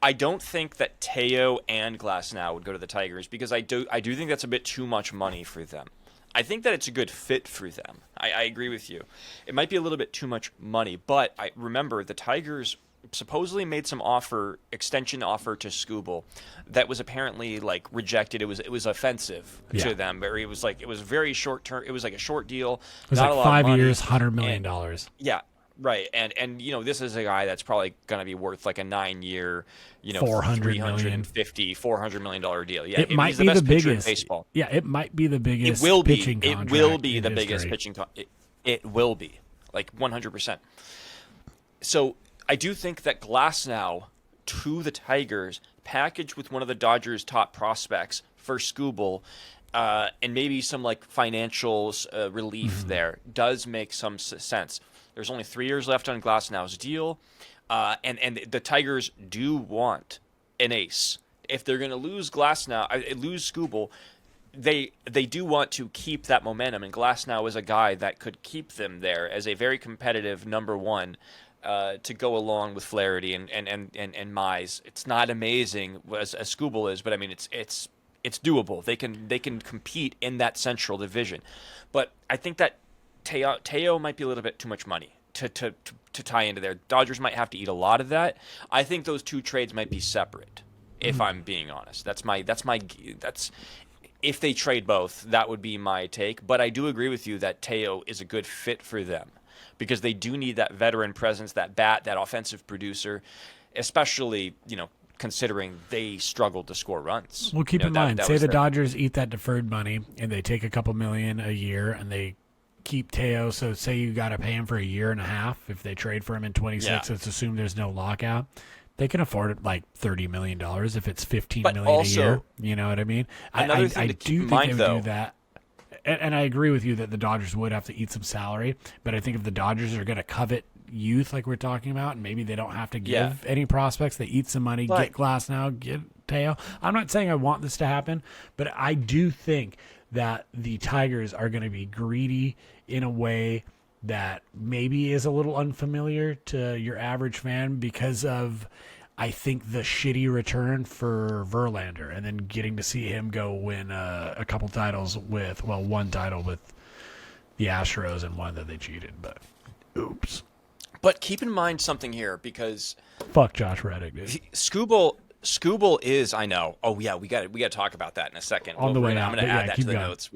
I don't think that Teo and Glasnow would go to the Tigers, because I do think that's a bit too much money for them. I think that it's a good fit for them. I agree with you. It might be a little bit too much money, but I remember the Tigers supposedly made some extension offer to Skubal that was apparently like rejected. It was offensive to them. It was very short term. It was like a short deal. It was not like a lot 5 of money, years, $100 million. Yeah. Right, and you know, this is a guy that's probably going to be worth like a 9-year, you know, $400 million deal. Yeah, it might be the biggest baseball. Yeah, it might be the biggest. It will be. Pitching It will be the biggest pitching. It will be like 100%. So I do think that Glasnow to the Tigers, packaged with one of the Dodgers' top prospects for Skubal, and maybe some like financials relief there, does make some sense. There's only 3 years left on Glasnow's deal, and the Tigers do want an ace. If they're going to lose Skubal, they do want to keep that momentum, and Glasnow is a guy that could keep them there as a very competitive number one to go along with Flaherty and Mize. It's not amazing as Skubal is, but I mean it's doable. They can compete in that Central Division, but I think that Teo might be a little bit too much money to tie into there. Dodgers might have to eat a lot of that. I think those two trades might be separate, if I'm being honest. That's if they trade both, that would be my take. But I do agree with you that Teo is a good fit for them, because they do need that veteran presence, that bat, that offensive producer, especially, you know, considering they struggled to score runs. Well, keep in mind, say the Dodgers eat that deferred money and they take a couple million a year and they keep Teo. So say you got to pay him for a year and a half. If they trade for him in 26, let's assume there's no lockout. They can afford it like $30 million if it's $15 million a year. You know what I mean? I do think they would do that. And I agree with you that the Dodgers would have to eat some salary. But I think if the Dodgers are going to covet youth like we're talking about, and maybe they don't have to give any prospects, they eat some money, get Glasnow, get Teo. I'm not saying I want this to happen, but I do think that the Tigers are going to be greedy in a way that maybe is a little unfamiliar to your average fan because of, I think, the shitty return for Verlander and then getting to see him go win a couple titles one title with the Astros and one that they cheated, but oops. But keep in mind something here, because fuck Josh Reddick, dude. Skubal is, I know. Oh yeah, we got to talk about that in a second. On the way out, I'm going to add that to the going. notes.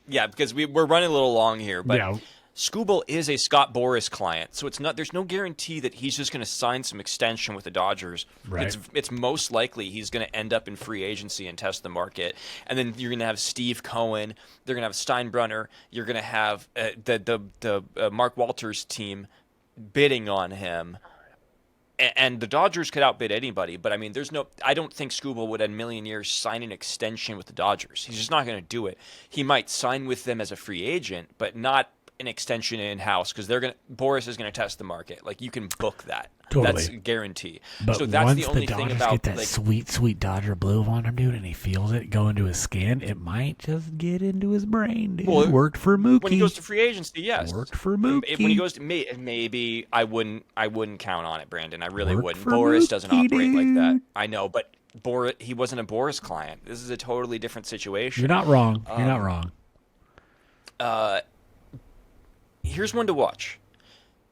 Because we're running a little long here, but Yeah. Skubal is a Scott Boras client, so there's no guarantee that he's just going to sign some extension with the Dodgers. Right. It's most likely he's going to end up in free agency and test the market. And then you're going to have Steve Cohen, they're going to have Steinbrenner, you're going to have the Mark Walters team bidding on him. And the Dodgers could outbid anybody, but I mean, I don't think Skubal would in a million years sign an extension with the Dodgers. He's just not going to do it. He might sign with them as a free agent, but not an extension in-house, because Boras is going to test the market. Like, you can book that. Totally. That's a guarantee. But so that's once the only the thing Dodgers about get that sweet Dodger blue on him, dude, and he feels it go into his skin, it might just get into his brain, dude. Well, it worked for Mookie. when he goes to free agency, yes. Worked for Mookie. When he goes to maybe I wouldn't count on it, Branden. I really Worked wouldn't. for Boras doesn't Mookie, operate like that. dude. I know, but he wasn't a Boras client. This is a totally different situation. You're not wrong. You're not wrong. Here's one to watch.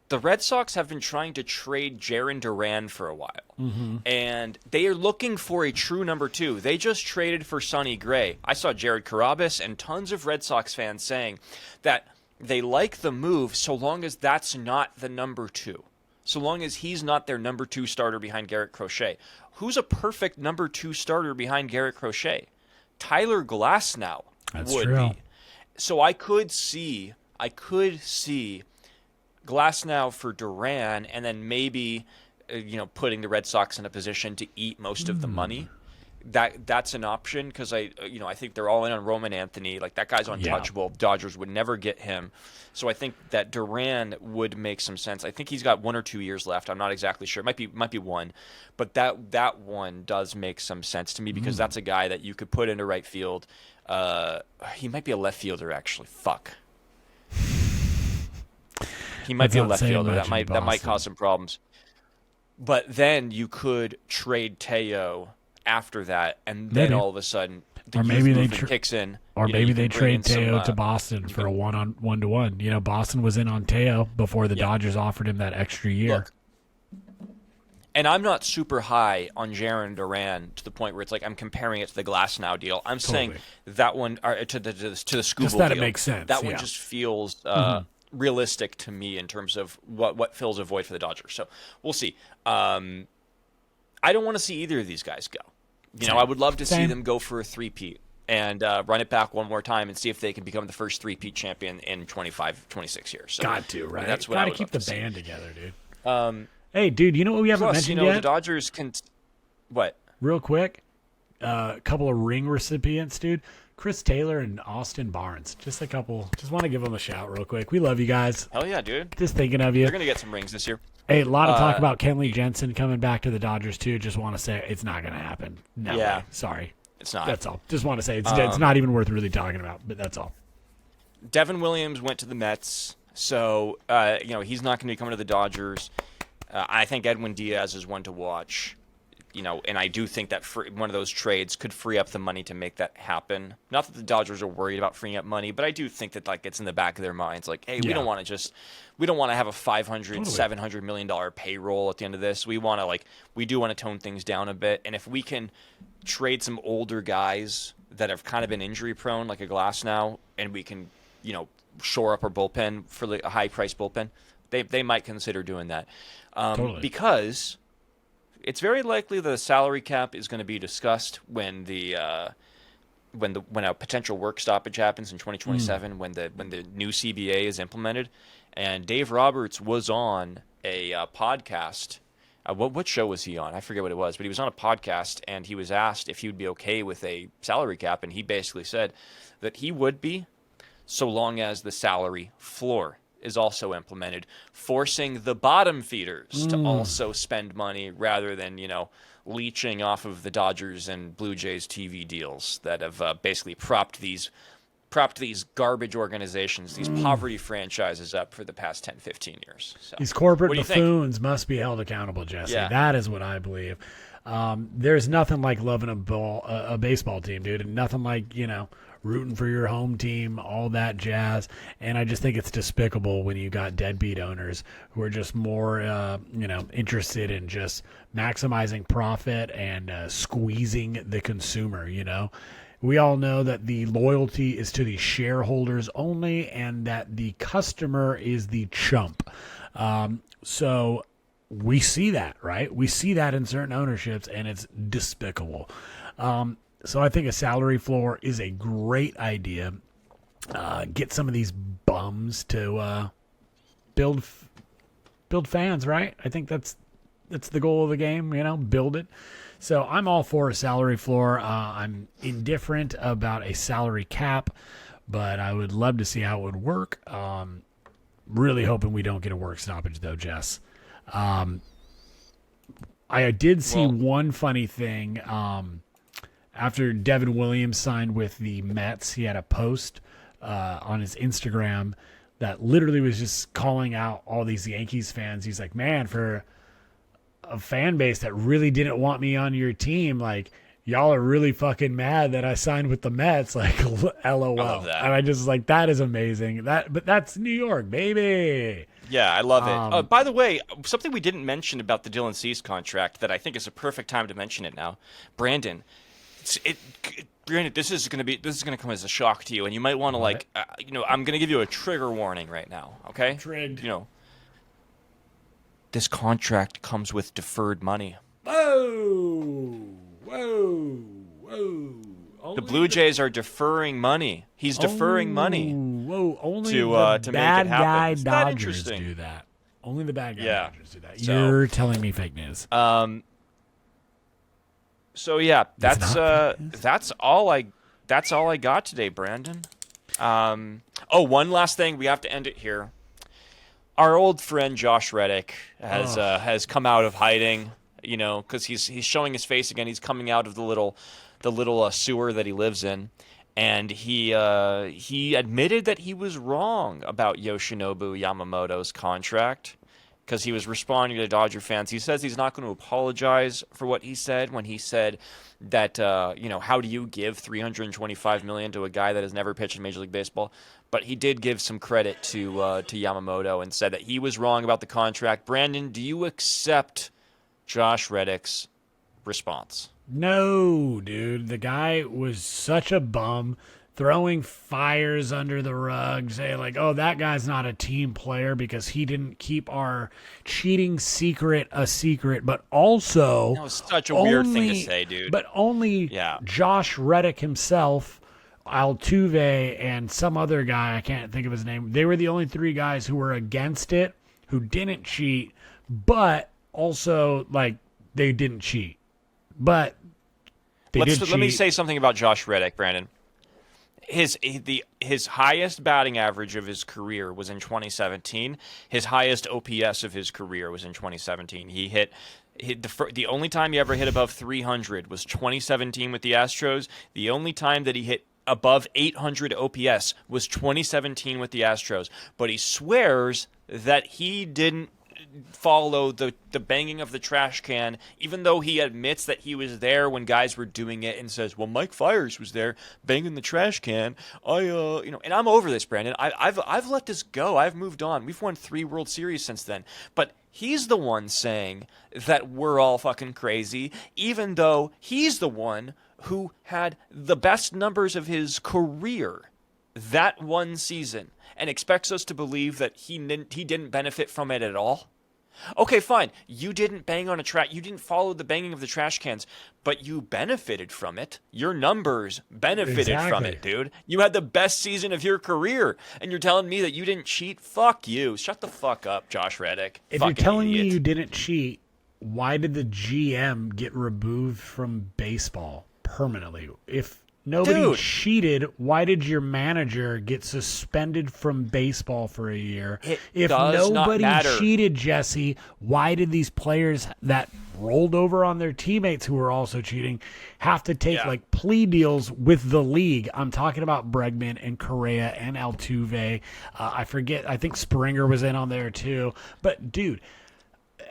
The Red Sox have been trying to trade Jarren Duran for a while, and they are looking for a true number 2. They just traded for Sonny Gray. I saw Jared Carrabis and tons of Red Sox fans saying that they like the move so long as that's not the number 2, so long as he's not their number 2 starter behind Garrett Crochet. Who's a perfect number 2 starter behind Garrett Crochet? Tyler Glasnow would true. be. So I could see Glasnow for Duran, and then maybe putting the Red Sox in a position to eat most of the money. That's an option, because I think they're all in on Roman Anthony. Like, that guy's untouchable. Yeah. Dodgers would never get him. So I think that Duran would make some sense. I think he's got 1 or 2 years left. I'm not exactly sure. It might be 1, but that one does make some sense to me, because that's a guy that you could put into right field. He might be a left fielder, actually. Fuck. He might be a left fielder. That might cause some problems. But then you could trade Teo after that, and then all of a sudden the movement kicks in. Or maybe they trade Teo to Boston for a 1-on-1. Boston was in on Teo before the Dodgers offered him that extra year. Look, and I'm not super high on Jarren Duran to the point where it's like I'm comparing it to the Glasnow deal. I'm saying that one to the Skubal just that deal. It makes sense. That one just feels realistic to me in terms of what fills a void for the Dodgers. So we'll see. I don't want to see either of these guys go. I would love to see them go for a 3-peat and run it back one more time and see if they can become the first 3-peat champion in 25, 26 years. So, got to, right? That's what Got I to would keep the love to band see. together, dude. Hey, dude, you know what we haven't mentioned yet? The Dodgers can... What? Real quick, a couple of ring recipients, dude. Chris Taylor and Austin Barnes. Just a couple. Just want to give them a shout real quick. We love you guys. Hell yeah, dude. Just thinking of you. They're going to get some rings this year. Hey, a lot of talk about Kenley Jensen coming back to the Dodgers, too. Just want to say it's not going to happen. No way. Sorry. It's not. That's all. Just want to say it's not even worth really talking about, but that's all. Devin Williams went to the Mets, so he's not going to be coming to the Dodgers. I think Edwin Diaz is one to watch. And I do think that one of those trades could free up the money to make that happen. Not that the Dodgers are worried about freeing up money, but I do think that it's in the back of their minds. Like, hey, we don't want to have a $700 million payroll at the end of this. We do want to tone things down a bit. And if we can trade some older guys that have kind of been injury prone, like a Glasnow, and we can, shore up our bullpen for a high price bullpen, they might consider doing that. Because it's very likely the salary cap is going to be discussed when when a potential work stoppage happens in 2027, when the new CBA is implemented. And Dave Roberts was on a podcast. What show was he on? I forget what it was, but he was on a podcast, and he was asked if he would be okay with a salary cap, and he basically said that he would be, so long as the salary floor is also implemented, forcing the bottom feeders to also spend money rather than, leeching off of the Dodgers and Blue Jays TV deals that have basically propped these propped these garbage organizations, these poverty franchises up for the past 10, 15 years. So, These corporate what do you think? buffoons must be held accountable, Jesse. Yeah. That is what I believe. There's nothing like loving a baseball team, dude, and nothing like, rooting for your home team, all that jazz. And I just think it's despicable when you got deadbeat owners who are just more, interested in just maximizing profit and squeezing the consumer, We all know that the loyalty is to the shareholders only and that the customer is the chump. So we see that, right? We see that in certain ownerships, and it's despicable. So I think a salary floor is a great idea. Get some of these bums to build fans, right? I think that's the goal of the game, build it. So I'm all for a salary floor. I'm indifferent about a salary cap, but I would love to see how it would work. Really hoping we don't get a work stoppage, though, Jess. I did see one funny thing. After Devin Williams signed with the Mets, he had a post on his Instagram that literally was just calling out all these Yankees fans. He's like, man, for a fan base that really didn't want me on your team, like, y'all are really fucking mad that I signed with the Mets, like, LOL. I love that. And I just like, that is amazing. But that's New York, baby. Yeah, I love it. By the way, something we didn't mention about the Dylan Cease contract that I think is a perfect time to mention it now. Branden, Brandon, this is going to come as a shock to you, and you might want to I'm going to give you a trigger warning right now, okay? Trigged. This contract comes with deferred money. Whoa. The Blue Jays are deferring money. He's deferring money. Whoa, only to the make bad it happen. guy Isn't that Dodgers interesting? do that. Only the bad guy Yeah. Dodgers do that. So- You're telling me fake news. So yeah, It's not that's all I got today, Branden. One last thing, we have to end it here. Our old friend Josh Reddick has come out of hiding, because he's showing his face again. He's coming out of the little sewer that he lives in, and he admitted that he was wrong about Yoshinobu Yamamoto's contract. Because he was responding to Dodger fans. He says he's not going to apologize for what he said when he said that, how do you give $325 million to a guy that has never pitched in Major League Baseball? But he did give some credit to Yamamoto and said that he was wrong about the contract. Branden, do you accept Josh Reddick's response? No, dude. The guy was such a bum, throwing fires under the rug, saying like, oh, that guy's not a team player because he didn't keep our cheating secret a secret, but also... That was such a weird thing to say, dude. But only Josh Reddick himself, Altuve, and some other guy, I can't think of his name, they were the only three guys who were against it, who didn't cheat, but also, like, they didn't cheat. But they did cheat. Let me say something about Josh Reddick, Branden. His highest batting average of his career was in 2017. His highest OPS of his career was in 2017. He hit the only time he ever hit above 300 was 2017 with the Astros. The only time that he hit above 800 OPS was 2017 with the Astros. But he swears that he didn't follow the banging of the trash can, even though he admits that he was there when guys were doing it and says, well, Mike Fiers was there banging the trash can. And I'm over this, Branden. I've let this go. I've moved on. We've won 3 World Series since then. But he's the one saying that we're all fucking crazy, even though he's the one who had the best numbers of his career that one season and expects us to believe that he didn't benefit from it at all. Okay, fine. You didn't bang on you didn't follow the banging of the trash cans, but you benefited from it. Your numbers benefited from it, dude. You had the best season of your career, and you're telling me that you didn't cheat? Fuck you. Shut the fuck up, Josh Reddick. If you're telling me you didn't cheat, why did the GM get removed from baseball permanently? If nobody cheated, why did your manager get suspended from baseball for a year? If nobody cheated, Jesse, why did these players that rolled over on their teammates who are also cheating have to take like plea deals with the league. I'm talking about Bregman and Correa and Altuve. I forget. I think Springer was in on there too. But dude,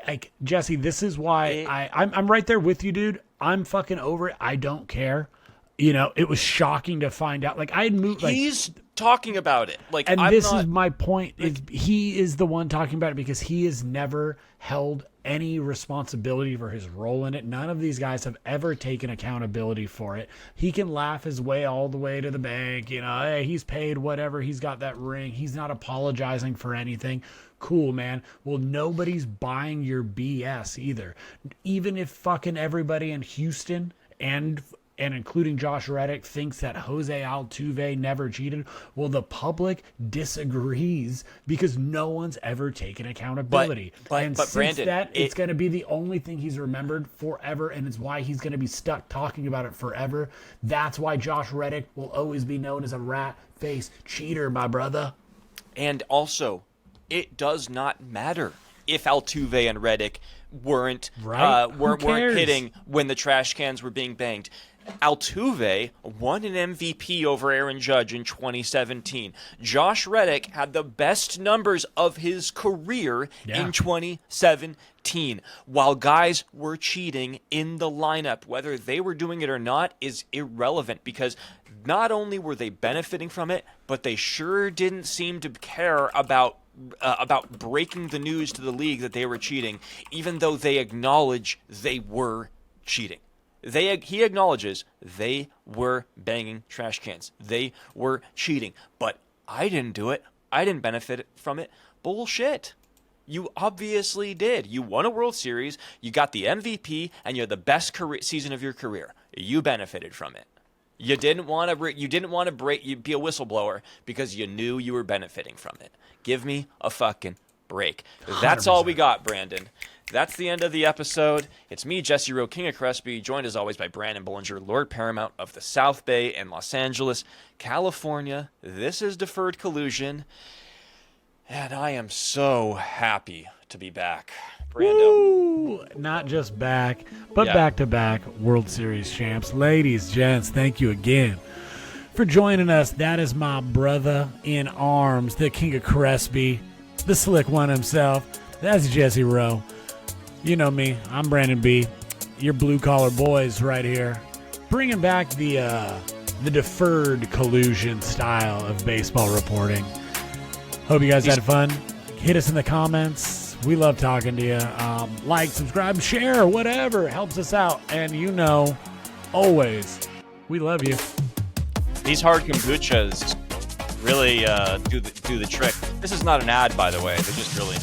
like Jesse, this is why I'm right there with you, dude. I'm fucking over it. I don't care. You know, it was shocking to find out. Like I had moved. Like, he's talking about it. Like, and this is my point. Is he is the one talking about it because he has never held any responsibility for his role in it. None of these guys have ever taken accountability for it. He can laugh his way all the way to the bank. You know, hey, he's paid whatever. He's got that ring. He's not apologizing for anything. Cool, man. Well, nobody's buying your BS either. Even if fucking everybody in Houston and including Josh Reddick thinks that Jose Altuve never cheated, well, the public disagrees because no one's ever taken accountability. But since Brandon, that, it's going to be the only thing he's remembered forever, and it's why he's going to be stuck talking about it forever. That's why Josh Reddick will always be known as a rat-faced cheater, my brother. And also, it does not matter if Altuve and Reddick weren't hitting when the trash cans were being banged. Altuve won an MVP over Aaron Judge in 2017. Josh Reddick had the best numbers of his career in 2017. While guys were cheating in the lineup, whether they were doing it or not is irrelevant because not only were they benefiting from it, but they sure didn't seem to care about breaking the news to the league that they were cheating, even though they acknowledge they were cheating. He acknowledges they were banging trash cans. They were cheating. But I didn't do it. I didn't benefit from it. Bullshit. You obviously did. You won a World Series. You got the MVP, and you had the best season of your career. You benefited from it. You didn't want to be a whistleblower because you knew you were benefiting from it. Give me a fucking break. That's 100%. All we got, Brandon. That's the end of the episode. It's me, Jesse Rowe, King of Crespi, joined as always by Branden Bullinger, Lord Paramount of the South Bay and Los Angeles, California. This is Deferred Collusion, and I am so happy to be back. Brando. Not just back, but back-to-back World Series champs. Ladies, gents, thank you again for joining us. That is my brother in arms, the King of Crespi, the slick one himself. That's Jesse Rowe. You know me. I'm Branden B. Your blue-collar boys right here. Bringing back the deferred collusion style of baseball reporting. Hope you guys had fun. Hit us in the comments. We love talking to you. Like, subscribe, share, whatever. It helps us out. And you know, always, we love you. These hard kombuchas really do the trick. This is not an ad, by the way. They're just really